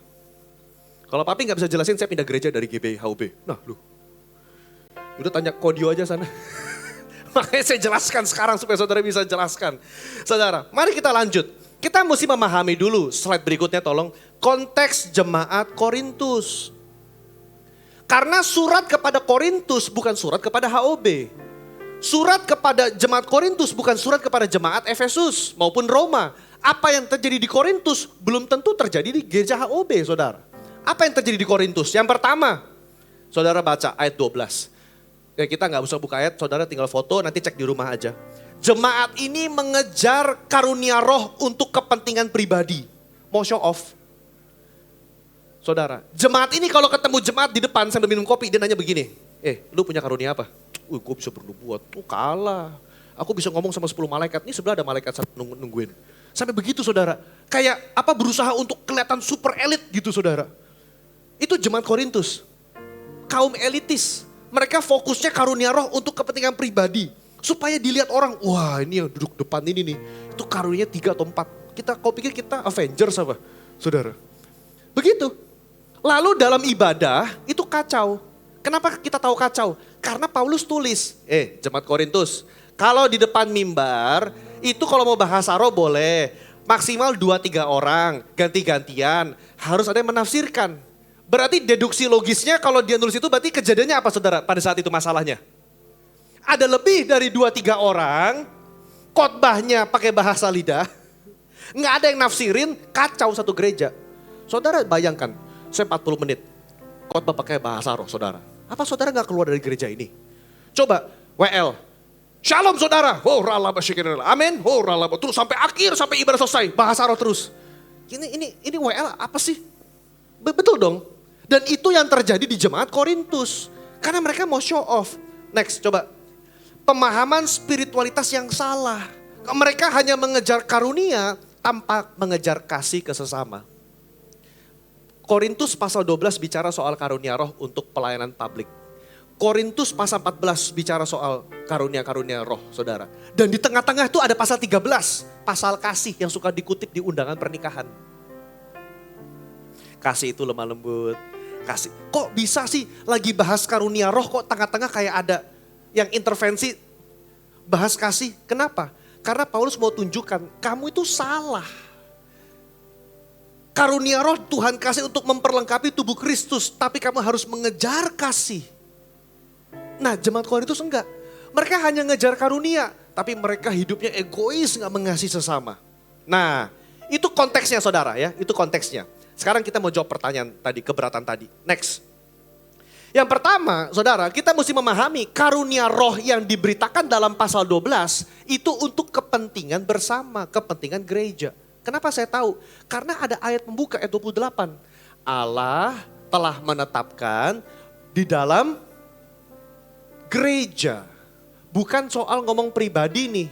Kalau papi gak bisa jelasin, saya pindah gereja dari GB HUB. Nah lu, udah tanya Kodio aja sana. Makanya saya jelaskan sekarang supaya saudara bisa jelaskan. Saudara, mari kita lanjut. Kita mesti memahami dulu, slide berikutnya tolong. Konteks jemaat Korintus. Karena surat kepada Korintus bukan surat kepada HOB. Surat kepada jemaat Korintus bukan surat kepada jemaat Efesus maupun Roma. Apa yang terjadi di Korintus belum tentu terjadi di gereja HOB, saudara. Apa yang terjadi di Korintus? Yang pertama, saudara baca ayat 12. Ya, kita nggak usah buka ayat, saudara tinggal foto, nanti cek di rumah aja. Jemaat ini mengejar karunia roh untuk kepentingan pribadi. Mau show off. Saudara, jemaat ini kalau ketemu jemaat di depan sambil minum kopi, dia nanya begini. Lu punya karunia apa? Gue bisa bernubuat. Kalah. Aku bisa ngomong sama 10 malaikat, ini sebelah ada malaikat satu nungguin. Sampai begitu saudara, kayak apa berusaha untuk kelihatan super elit gitu saudara. Itu jemaat Korintus, kaum elitis. Mereka fokusnya karunia roh untuk kepentingan pribadi. Supaya dilihat orang, wah ini yang duduk depan ini nih, itu karunianya 3 atau 4. Kau pikir kita Avengers apa saudara? Begitu. Lalu dalam ibadah itu kacau. Kenapa kita tahu kacau? Karena Paulus tulis, jemaat Korintus, kalau di depan mimbar, itu kalau mau bahasa roh boleh. Maksimal 2-3 orang, ganti-gantian. Harus ada yang menafsirkan. Berarti deduksi logisnya kalau dia nulis itu berarti kejadiannya apa saudara pada saat itu masalahnya? Ada lebih dari 2-3 orang, khotbahnya pakai bahasa lidah. Nggak ada yang nafsirin, kacau satu gereja. Saudara bayangkan, saya 40 menit. Khotbah pakai bahasa roh saudara. Apa saudara nggak keluar dari gereja ini? Coba, WL. Shalom saudara, amin, terus sampai akhir, sampai ibadah selesai, bahasa roh terus. Ini WL apa sih? Betul dong. Dan itu yang terjadi di jemaat Korintus. Karena mereka mau show off. Next, coba. Pemahaman spiritualitas yang salah. Mereka hanya mengejar karunia tanpa mengejar kasih ke sesama. Korintus pasal 12 bicara soal karunia roh untuk pelayanan publik. Korintus pasal 14 bicara soal karunia-karunia roh, saudara. Dan di tengah-tengah itu ada pasal 13, pasal kasih yang suka dikutip di undangan pernikahan. Kasih itu lemah lembut, kasih. Kok bisa sih lagi bahas karunia roh kok tengah-tengah kayak ada yang intervensi bahas kasih. Kenapa? Karena Paulus mau tunjukkan kamu itu salah. Karunia roh Tuhan kasih untuk memperlengkapi tubuh Kristus, tapi kamu harus mengejar kasih. Nah jemaat Korintus enggak. Mereka hanya ngejar karunia. Tapi mereka hidupnya egois, gak mengasihi sesama. Nah itu konteksnya saudara ya. Itu konteksnya. Sekarang kita mau jawab pertanyaan tadi, keberatan tadi. Next. Yang pertama saudara, kita mesti memahami karunia roh yang diberitakan dalam pasal 12. Itu untuk kepentingan bersama, kepentingan gereja. Kenapa saya tahu? Karena ada ayat pembuka ayat 28. Allah telah menetapkan di dalam gereja. Bukan soal ngomong pribadi nih.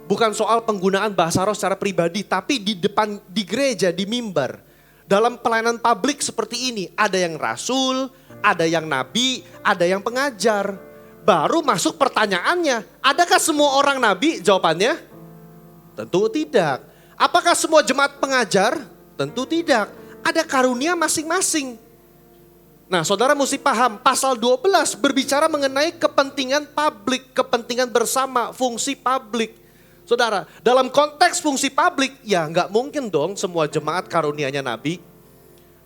Bukan soal penggunaan bahasa roh secara pribadi. Tapi di depan, di gereja, di mimbar. Dalam pelayanan publik seperti ini. Ada yang rasul, ada yang nabi, ada yang pengajar. Baru masuk pertanyaannya. Adakah semua orang nabi? Jawabannya, tentu tidak. Apakah semua jemaat pengajar? Tentu tidak. ada karunia masing-masing. Nah, saudara mesti paham, pasal 12 berbicara mengenai kepentingan publik, kepentingan bersama, fungsi publik. Saudara, dalam konteks fungsi publik, ya nggak mungkin dong semua jemaat karunianya nabi.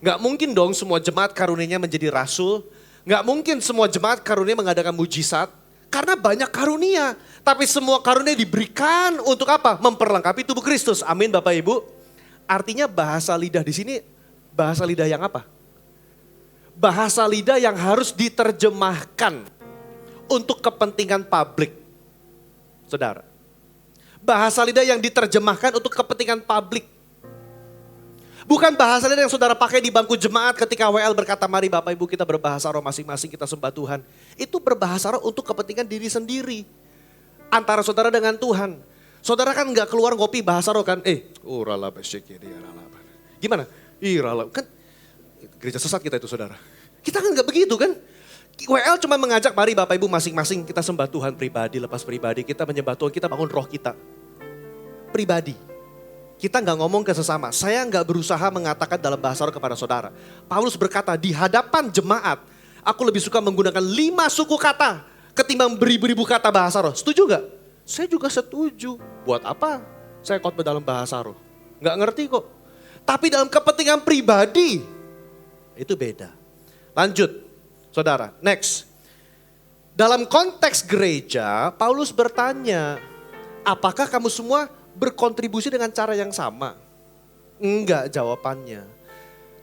Nggak mungkin dong semua jemaat karunianya menjadi rasul. Nggak mungkin semua jemaat karunia mengadakan mujizat. Karena banyak karunia. Tapi semua karunia diberikan untuk apa? Memperlengkapi tubuh Kristus. Amin Bapak Ibu. Artinya bahasa lidah di sini, bahasa lidah yang apa? Bahasa lidah yang harus diterjemahkan untuk kepentingan publik. Saudara. Bahasa lidah yang diterjemahkan untuk kepentingan publik. Bukan bahasa lidah yang saudara pakai di bangku jemaat ketika WL berkata, mari Bapak Ibu kita berbahasa roh masing-masing, kita sembah Tuhan. Itu berbahasa roh untuk kepentingan diri sendiri. Antara saudara dengan Tuhan. Saudara kan gak keluar ngopi bahasa roh kan. Gimana? Kan gereja sesat kita itu saudara. Kita kan gak begitu kan. WL cuma mengajak mari Bapak Ibu masing-masing kita sembah Tuhan pribadi, lepas pribadi. Kita menyembah Tuhan, kita bangun roh kita. Pribadi. Kita nggak ngomong ke sesama. Saya nggak berusaha mengatakan dalam bahasa roh kepada saudara. Paulus berkata di hadapan jemaat, aku lebih suka menggunakan 5 suku kata ketimbang beribu-ribu kata bahasa roh. Setuju nggak? Saya juga setuju. Buat apa saya khotbah dalam bahasa roh? Nggak ngerti kok. Tapi dalam kepentingan pribadi, itu beda. Lanjut, saudara. Next. Dalam konteks gereja, Paulus bertanya, apakah kamu semua berkontribusi dengan cara yang sama? Enggak jawabannya.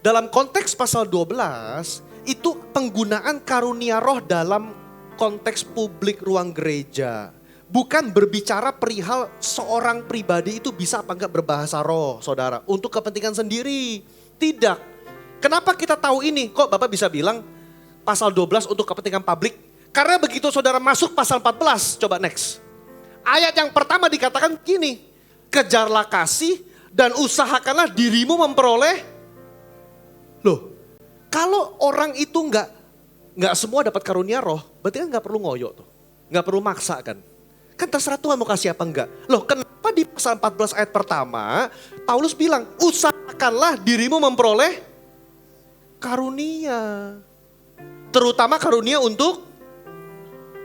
Dalam konteks pasal 12, itu penggunaan karunia roh dalam konteks publik ruang gereja. Bukan berbicara perihal seorang pribadi itu bisa apa enggak berbahasa roh, saudara. Untuk kepentingan sendiri. Tidak. Kenapa kita tahu ini? Kok Bapak bisa bilang pasal 12 untuk kepentingan publik? Karena begitu saudara masuk pasal 14, coba next. Ayat yang pertama dikatakan gini, kejarlah kasih dan usahakanlah dirimu memperoleh. Loh, kalau orang itu nggak semua dapat karunia roh, berarti kan nggak perlu ngoyo tuh, nggak perlu maksa kan. Kan terserah Tuhan mau kasih apa enggak. Loh, kenapa di pasal 14 ayat pertama Paulus bilang usahakanlah dirimu memperoleh karunia, terutama karunia untuk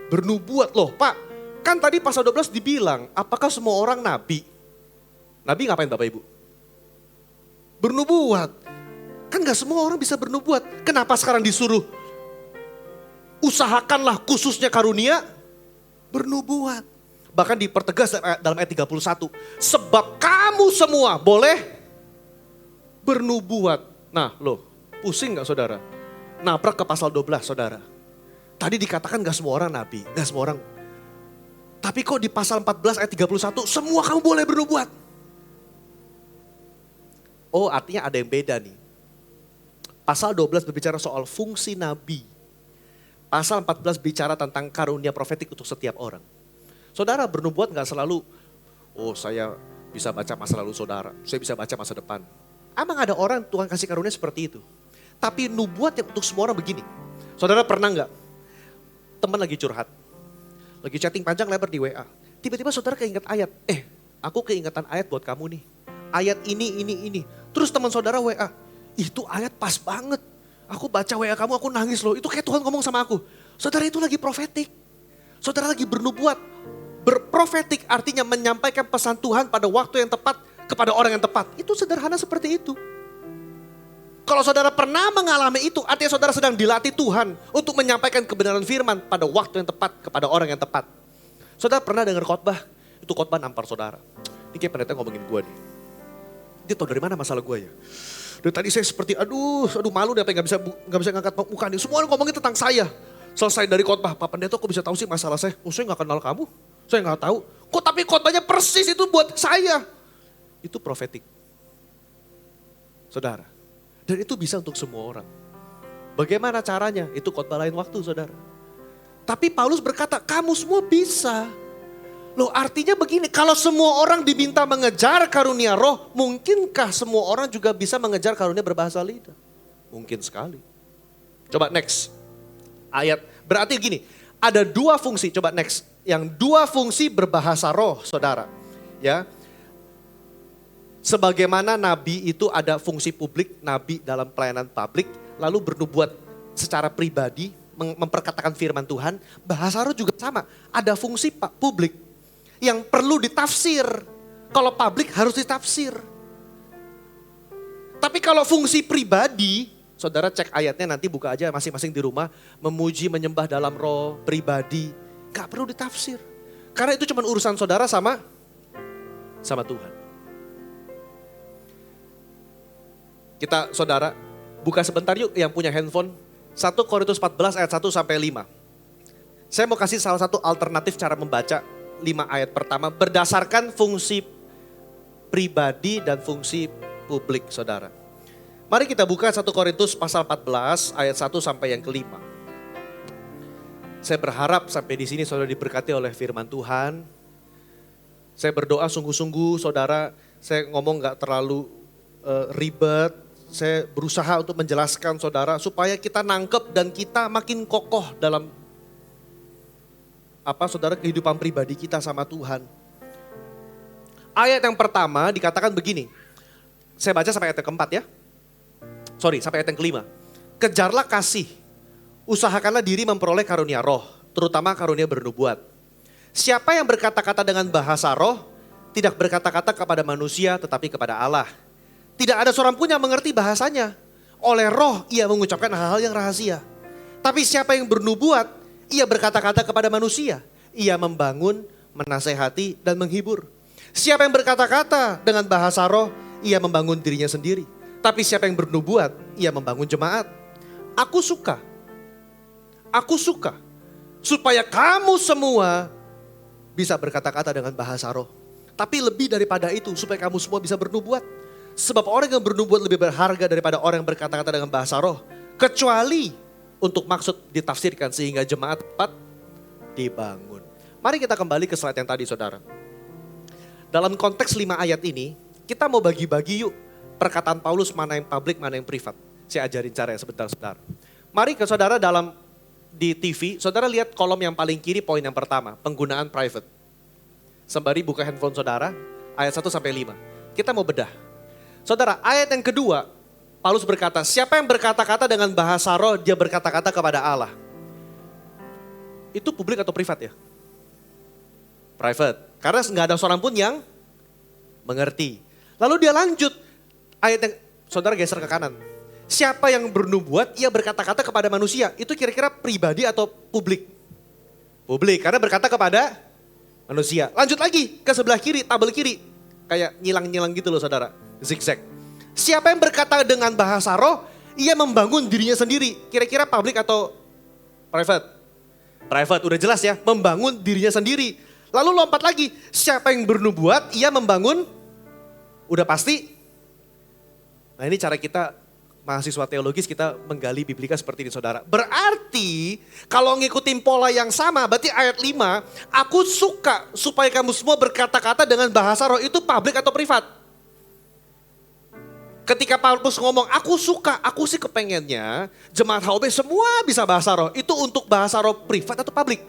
bernubuat. Loh, Pak, kan tadi pasal 12 dibilang apakah semua orang nabi? Nabi ngapain Bapak Ibu? Bernubuat. Kan gak semua orang bisa bernubuat. Kenapa sekarang disuruh usahakanlah khususnya karunia bernubuat. Bahkan dipertegas dalam ayat 31. Sebab kamu semua boleh bernubuat. Nah loh, pusing gak saudara? Nabrak ke pasal 12 saudara. Tadi dikatakan gak semua orang nabi, gak semua orang. Tapi kok di pasal 14 ayat 31 semua kamu boleh bernubuat. Oh, artinya ada yang beda nih. Pasal 12 berbicara soal fungsi nabi. Pasal 14 bicara tentang karunia profetik untuk setiap orang. Saudara bernubuat gak selalu, oh saya bisa baca masa lalu saudara, saya bisa baca masa depan. Emang ada orang Tuhan kasih karunia seperti itu. Tapi nubuat yang untuk semua orang begini. Saudara pernah gak? Teman lagi curhat. Lagi chatting panjang lebar di WA. Tiba-tiba saudara keinget ayat. Aku keingatan ayat buat kamu nih. Ayat ini. Terus teman saudara WA, itu ayat pas banget. Aku baca WA kamu, aku nangis loh. Itu kayak Tuhan ngomong sama aku. Saudara itu lagi profetik. Saudara lagi bernubuat. Berprofetik artinya menyampaikan pesan Tuhan pada waktu yang tepat kepada orang yang tepat. Itu sederhana seperti itu. Kalau saudara pernah mengalami itu, artinya saudara sedang dilatih Tuhan untuk menyampaikan kebenaran firman pada waktu yang tepat kepada orang yang tepat. Saudara pernah dengar khotbah? Itu khotbah nampar saudara. Ini kayak pendeta ngomongin gue nih. Dia tahu dari mana masalah gue ya. Dari tadi saya seperti aduh malu deh, nggak bisa ngangkat muka nih. Semua orang ngomongin tentang saya. Selesai dari khotbah, Pak Pendeta kok bisa tahu sih masalah saya? Oh, saya nggak kenal kamu, saya nggak tahu. Kok tapi khotbahnya persis itu buat saya. Itu profetik, saudara. Dan itu bisa untuk semua orang. Bagaimana caranya? Itu khotbah lain waktu, saudara. Tapi Paulus berkata, kamu semua bisa. Loh, artinya begini, kalau semua orang diminta mengejar karunia roh, mungkinkah semua orang juga bisa mengejar karunia berbahasa lidah? Mungkin sekali. Coba next. Ayat, berarti gini, ada 2 fungsi, coba next. Yang 2 fungsi berbahasa roh, saudara. Ya. Sebagaimana nabi itu ada fungsi publik, nabi dalam pelayanan publik, lalu bernubuat secara pribadi, memperkatakan firman Tuhan, bahasa roh juga sama. Ada fungsi publik yang perlu ditafsir. Kalau publik harus ditafsir. Tapi kalau fungsi pribadi, saudara cek ayatnya nanti buka aja masing-masing di rumah, memuji, menyembah dalam roh, pribadi, gak perlu ditafsir. Karena itu cuma urusan saudara sama Tuhan. Kita saudara buka sebentar yuk yang punya handphone. 1 Korintus 14 ayat 1 sampai 5. Saya mau kasih salah satu alternatif cara membaca 5 ayat pertama berdasarkan fungsi pribadi dan fungsi publik saudara. Mari kita buka 1 Korintus pasal 14 ayat 1 sampai yang kelima. Saya berharap sampai di sini saudara diberkati oleh firman Tuhan. Saya berdoa sungguh-sungguh saudara, saya ngomong gak terlalu ribet. Saya berusaha untuk menjelaskan saudara supaya kita nangkep dan kita makin kokoh dalam saudara kehidupan pribadi kita sama Tuhan. Ayat yang pertama dikatakan begini. Saya baca sampai ayat yang keempat ya. Sampai ayat yang kelima. Kejarlah kasih, usahakanlah diri memperoleh karunia roh, terutama karunia bernubuat. Siapa yang berkata-kata dengan bahasa roh, tidak berkata-kata kepada manusia tetapi kepada Allah. Tidak ada seorang pun yang mengerti bahasanya. Oleh roh ia mengucapkan hal-hal yang rahasia. Tapi siapa yang bernubuat, ia berkata-kata kepada manusia. Ia membangun, menasehati, dan menghibur. Siapa yang berkata-kata dengan bahasa roh, ia membangun dirinya sendiri. Tapi siapa yang bernubuat, ia membangun jemaat. Aku suka supaya kamu semua bisa berkata-kata dengan bahasa roh. Tapi lebih daripada itu, supaya kamu semua bisa bernubuat. Sebab orang yang bernubuat lebih berharga daripada orang yang berkata-kata dengan bahasa roh. Kecuali untuk maksud ditafsirkan sehingga jemaat dapat dibangun. Mari kita kembali ke slide yang tadi saudara. Dalam konteks 5 ayat ini, kita mau bagi-bagi yuk perkataan Paulus mana yang publik, mana yang privat. Saya ajarin caranya sebentar. Mari ke saudara di TV, saudara lihat kolom yang paling kiri poin yang pertama, penggunaan private. Sembari buka handphone saudara, ayat 1 sampai 5. Kita mau bedah. Saudara, ayat yang kedua, Paulus berkata, siapa yang berkata-kata dengan bahasa roh, dia berkata-kata kepada Allah. Itu publik atau privat ya? Private. Karena nggak ada seorang pun yang mengerti. Lalu dia lanjut, ayat yang, saudara geser ke kanan. Siapa yang bernubuat, ia berkata-kata kepada manusia. Itu kira-kira pribadi atau publik? Publik, karena berkata kepada manusia. Lanjut lagi, ke sebelah kiri, tabel kiri. Kayak nyilang-nyilang gitu loh saudara. Zigzag. Siapa yang berkata dengan bahasa roh, ia membangun dirinya sendiri. Kira-kira public atau private? Private, udah jelas ya, membangun dirinya sendiri. Lalu lompat lagi, siapa yang bernubuat, ia membangun, udah pasti. Nah ini cara kita, mahasiswa teologis, kita menggali biblika seperti ini saudara. Berarti kalau ngikutin pola yang sama, berarti ayat 5, aku suka supaya kamu semua berkata-kata dengan bahasa roh, itu public atau privat? Ketika Paulus ngomong, aku suka, aku sih kepengennya jemaat HOB semua bisa bahasa roh. Itu untuk bahasa roh privat atau publik?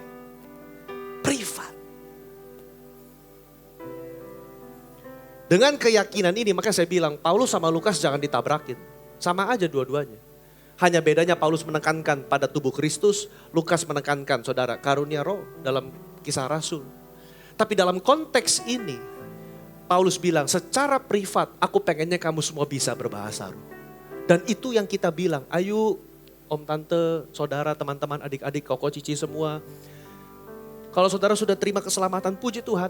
Privat. Dengan keyakinan ini maka saya bilang Paulus sama Lukas jangan ditabrakin. Sama aja dua-duanya. Hanya bedanya Paulus menekankan pada tubuh Kristus, Lukas menekankan saudara karunia roh dalam Kisah Rasul. Tapi dalam konteks ini, Paulus bilang secara privat aku pengennya kamu semua bisa berbahasa roh. Dan itu yang kita bilang, ayo om, tante, saudara, teman-teman, adik-adik, koko, cici semua. Kalau saudara sudah terima keselamatan, puji Tuhan.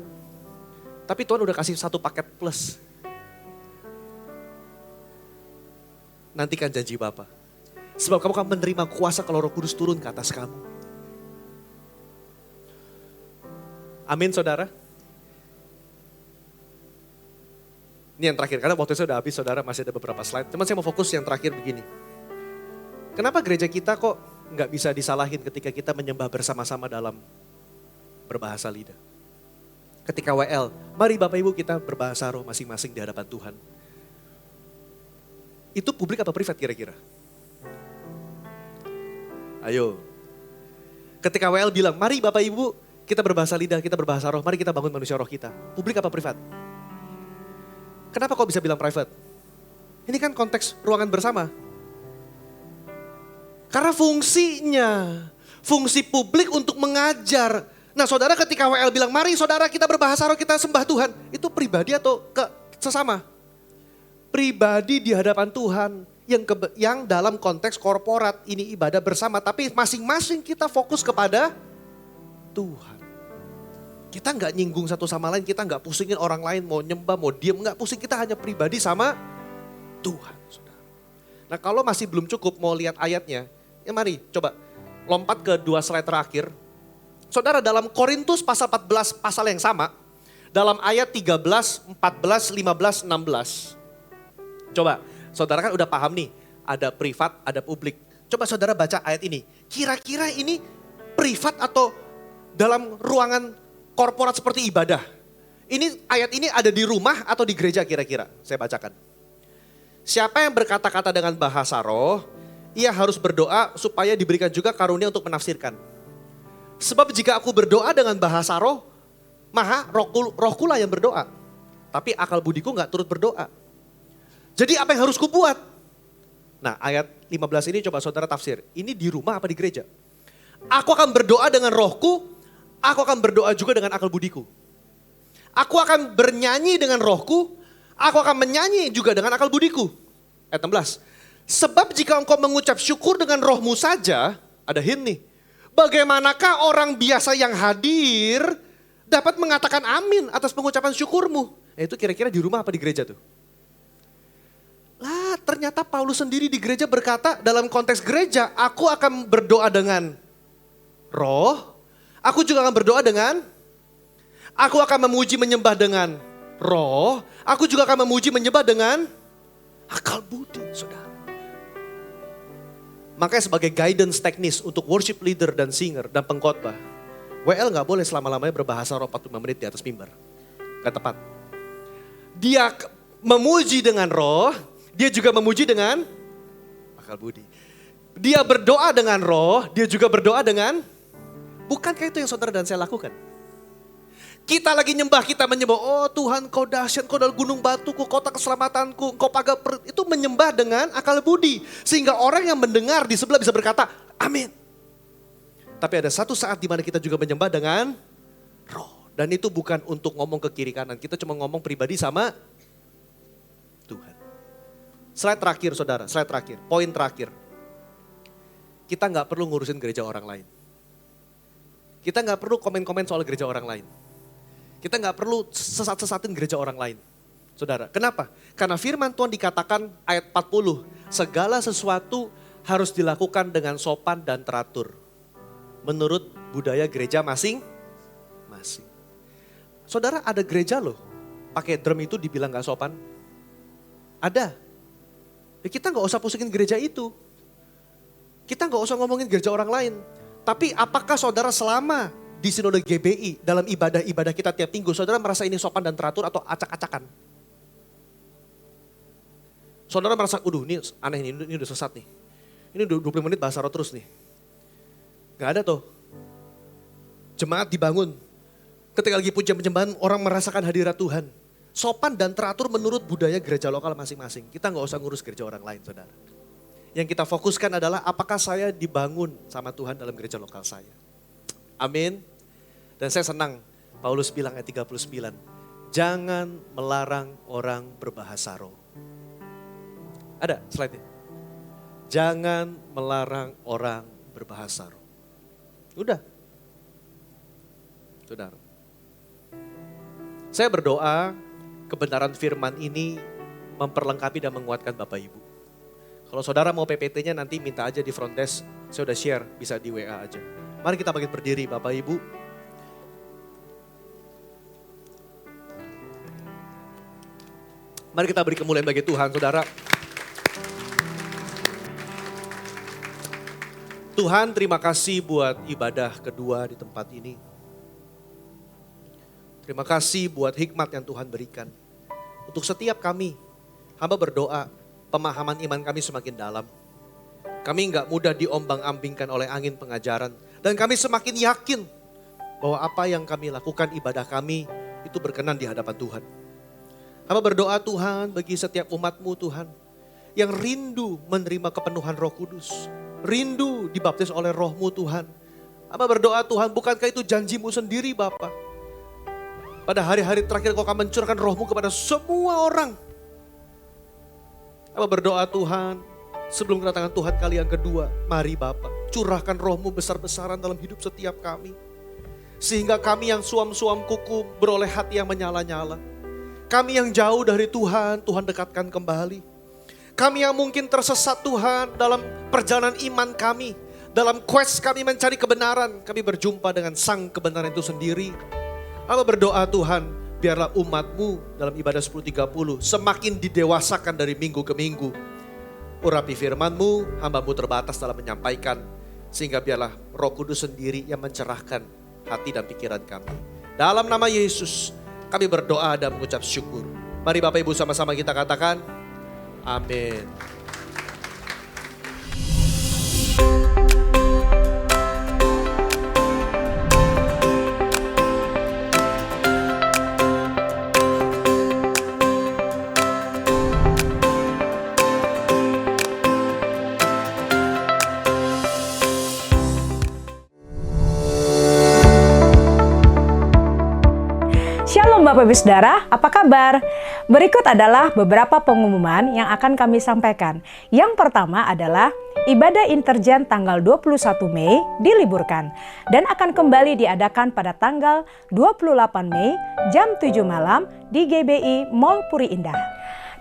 Tapi Tuhan udah kasih satu paket plus. Nantikan janji Bapa. Sebab kamu akan menerima kuasa kalau Roh Kudus turun ke atas kamu. Amin saudara. Ini yang terakhir, karena waktu saya udah habis saudara, masih ada beberapa slide. Cuman saya mau fokus yang terakhir begini. Kenapa gereja kita kok nggak bisa disalahin ketika kita menyembah bersama-sama dalam berbahasa lidah? Ketika WL, mari Bapak Ibu kita berbahasa roh masing-masing di hadapan Tuhan. Itu publik atau privat kira-kira? Ayo. Ketika WL bilang, mari Bapak Ibu kita berbahasa lidah, kita berbahasa roh, mari kita bangun manusia roh kita. Publik apa privat? Kenapa kok bisa bilang private? Ini kan konteks ruangan bersama. Karena fungsi publik untuk mengajar. Nah saudara ketika WL bilang, mari saudara kita berbahasa roh, kita sembah Tuhan. Itu pribadi atau sesama? Pribadi di hadapan Tuhan. Yang dalam konteks korporat ini ibadah bersama. Tapi masing-masing kita fokus kepada Tuhan. Kita nggak nyinggung satu sama lain, kita nggak pusingin orang lain mau nyembah, mau diem, nggak pusing. Kita hanya pribadi sama Tuhan. Saudara. Nah kalau masih belum cukup mau lihat ayatnya, ya mari coba lompat ke 2 slide terakhir. Saudara dalam Korintus pasal 14 pasal yang sama, dalam ayat 13, 14, 15, 16. Coba, saudara kan udah paham nih, ada privat, ada publik. Coba saudara baca ayat ini, kira-kira ini privat atau dalam ruangan korporat seperti ibadah? Ini ayat ini ada di rumah atau di gereja kira-kira? Saya bacakan. Siapa yang berkata-kata dengan bahasa roh, ia harus berdoa supaya diberikan juga karunia untuk menafsirkan. Sebab jika aku berdoa dengan bahasa roh, rohku lah yang berdoa. Tapi akal budiku gak turut berdoa. Jadi apa yang harus kubuat? Nah ayat 15 ini coba saudara tafsir. Ini di rumah apa di gereja? Aku akan berdoa dengan rohku, aku akan berdoa juga dengan akal budiku. Aku akan bernyanyi dengan rohku, aku akan menyanyi juga dengan akal budiku. Ayat 16. Sebab jika engkau mengucap syukur dengan rohmu saja, ada hint nih. Bagaimanakah orang biasa yang hadir dapat mengatakan amin atas pengucapan syukurmu? Itu kira-kira di rumah apa di gereja tuh? Lah ternyata Paulus sendiri di gereja berkata dalam konteks gereja, aku akan berdoa dengan roh, aku juga akan berdoa dengan, aku akan memuji menyembah dengan roh, aku juga akan memuji menyembah dengan akal budi, saudara. Makanya sebagai guidance teknis untuk worship leader dan singer dan pengkhotbah, WL gak boleh selama-lamanya berbahasa roh 45 menit di atas mimbar. Gak tepat. Dia memuji dengan roh, dia juga memuji dengan akal budi. Dia berdoa dengan roh, dia juga berdoa dengan, bukankah itu yang saudara dan saya lakukan? Kita lagi nyembah, kita menyembah, oh Tuhan kau dahsyat, kau adalah gunung batuku, kota keselamatanku, kau pagar itu menyembah dengan akal budi. Sehingga orang yang mendengar di sebelah bisa berkata, amin. Tapi ada satu saat di mana kita juga menyembah dengan roh. Dan itu bukan untuk ngomong ke kiri kanan, kita cuma ngomong pribadi sama Tuhan. Slide terakhir saudara, slide terakhir, poin terakhir. Kita gak perlu ngurusin gereja orang lain. Kita gak perlu komen-komen soal gereja orang lain. Kita gak perlu sesat-sesatin gereja orang lain. Saudara, kenapa? Karena firman Tuhan dikatakan ayat 40, segala sesuatu harus dilakukan dengan sopan dan teratur. Menurut budaya gereja masing-masing. Saudara ada gereja loh, pakai drum itu dibilang gak sopan. Ada. Ya kita gak usah pusingin gereja itu. Kita gak usah ngomongin gereja orang lain. Tapi apakah saudara selama di sinode GBI dalam ibadah-ibadah kita tiap minggu, saudara merasa ini sopan dan teratur atau acak-acakan? Saudara merasa, ini aneh nih, ini udah sesat nih. Ini 20 menit bahasa roh terus nih. Gak ada tuh. Jemaat dibangun. Ketika lagi pujian penyembahan, orang merasakan hadirat Tuhan. Sopan dan teratur menurut budaya gereja lokal masing-masing. Kita gak usah ngurus gereja orang lain, saudara. Yang kita fokuskan adalah apakah saya dibangun sama Tuhan dalam gereja lokal saya. Amin. Dan saya senang Paulus bilang ayat 39. Jangan melarang orang berbahasa roh. Ada slide-nya. Jangan melarang orang berbahasa roh. Udah. Saudara. Saya berdoa kebenaran firman ini memperlengkapi dan menguatkan Bapak Ibu. Kalau saudara mau PPT-nya nanti minta aja di front desk. Saya udah share, bisa di WA aja. Mari kita bangkit berdiri Bapak Ibu. Mari kita beri kemuliaan bagi Tuhan, saudara. Tuhan, terima kasih buat ibadah kedua di tempat ini. Terima kasih buat hikmat yang Tuhan berikan. Untuk setiap kami, hamba berdoa, pemahaman iman kami semakin dalam. Kami enggak mudah diombang-ambingkan oleh angin pengajaran. Dan kami semakin yakin bahwa apa yang kami lakukan, ibadah kami, itu berkenan di hadapan Tuhan. Hamba berdoa Tuhan bagi setiap umat-Mu Tuhan. Yang rindu menerima kepenuhan Roh Kudus. Rindu dibaptis oleh Roh-Mu Tuhan. Hamba berdoa Tuhan, bukankah itu janji-Mu sendiri Bapa? Pada hari-hari terakhir Kau akan mencurahkan Roh-Mu kepada semua orang. Hamba berdoa Tuhan, sebelum kedatangan Tuhan kali yang kedua, mari Bapa, curahkan Roh-Mu besar-besaran dalam hidup setiap kami. Sehingga kami yang suam-suam kuku beroleh hati yang menyala-nyala. Kami yang jauh dari Tuhan, Tuhan dekatkan kembali. Kami yang mungkin tersesat Tuhan dalam perjalanan iman kami. Dalam quest kami mencari kebenaran, kami berjumpa dengan sang kebenaran itu sendiri. Hamba berdoa Tuhan, biarlah umat-Mu dalam ibadah 10.30 semakin didewasakan dari minggu ke minggu. Urapi firman-Mu, hamba-Mu terbatas dalam menyampaikan. Sehingga biarlah Roh Kudus sendiri yang mencerahkan hati dan pikiran kami. Dalam nama Yesus, kami berdoa dan mengucap syukur. Mari Bapak Ibu sama-sama kita katakan, amin. Shalom Bapak Ibu Saudara, apa kabar? Berikut adalah beberapa pengumuman yang akan kami sampaikan. Yang pertama adalah ibadah interjen tanggal 21 Mei diliburkan dan akan kembali diadakan pada tanggal 28 Mei jam 7 malam di GBI Mall Puri Indah.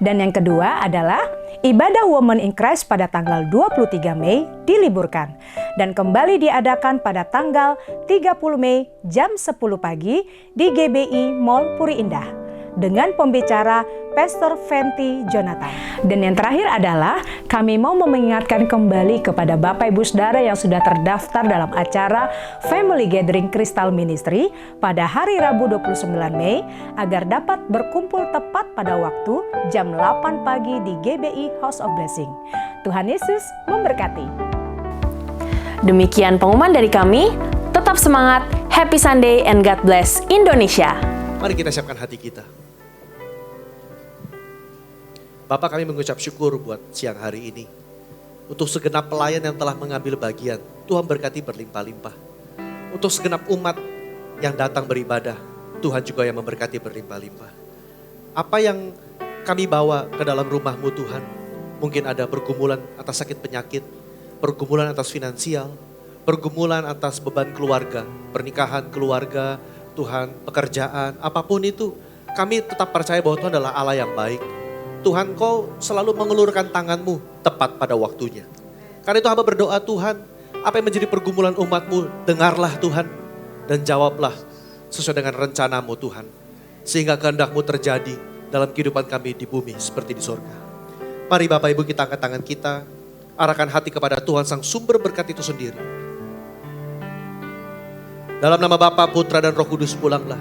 Dan yang kedua adalah ibadah Women in Christ pada tanggal 23 Mei diliburkan dan kembali diadakan pada tanggal 30 Mei jam 10 pagi di GBI Mall Puri Indah dengan pembicara Pastor Fenty Jonathan. Dan yang terakhir adalah kami mau mengingatkan kembali kepada Bapak Ibu Saudara yang sudah terdaftar dalam acara Family Gathering Crystal Ministry pada hari Rabu 29 Mei agar dapat berkumpul tepat pada waktu jam 8 pagi di GBI House of Blessing. Tuhan Yesus memberkati. Demikian pengumuman dari kami. Tetap semangat, happy Sunday and God bless Indonesia. Mari kita siapkan hati kita. Bapak, kami mengucap syukur buat siang hari ini. Untuk segenap pelayan yang telah mengambil bagian, Tuhan berkati berlimpah-limpah. Untuk segenap umat yang datang beribadah, Tuhan juga yang memberkati berlimpah-limpah. Apa yang kami bawa ke dalam rumah-Mu Tuhan, mungkin ada pergumulan atas sakit penyakit, pergumulan atas finansial, pergumulan atas beban keluarga, pernikahan keluarga, Tuhan, pekerjaan, apapun itu, kami tetap percaya bahwa Tuhan adalah Allah yang baik. Tuhan, Kau selalu mengulurkan tangan-Mu tepat pada waktunya. Karena itu hamba berdoa Tuhan, apa yang menjadi pergumulan umat-Mu, dengarlah Tuhan dan jawablah sesuai dengan rencana-Mu Tuhan. Sehingga kehendak-Mu terjadi dalam kehidupan kami di bumi seperti di surga. Mari Bapak Ibu kita angkat tangan kita, arahkan hati kepada Tuhan sang sumber berkat itu sendiri. Dalam nama Bapa, Putra dan Roh Kudus pulanglah.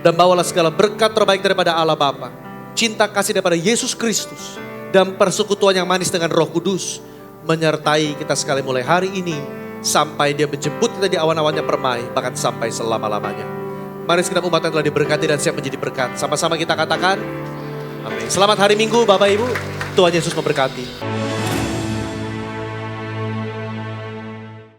Dan bawalah segala berkat terbaik daripada Allah Bapa, cinta kasih daripada Yesus Kristus, dan persekutuan yang manis dengan Roh Kudus menyertai kita sekali mulai hari ini sampai Dia menjemput kita di awan-awannya permai, bahkan sampai selama-lamanya. Mari segenap umat yang telah diberkati dan siap menjadi berkat. Sama-sama kita katakan, amin. Selamat hari Minggu Bapak Ibu, Tuhan Yesus memberkati.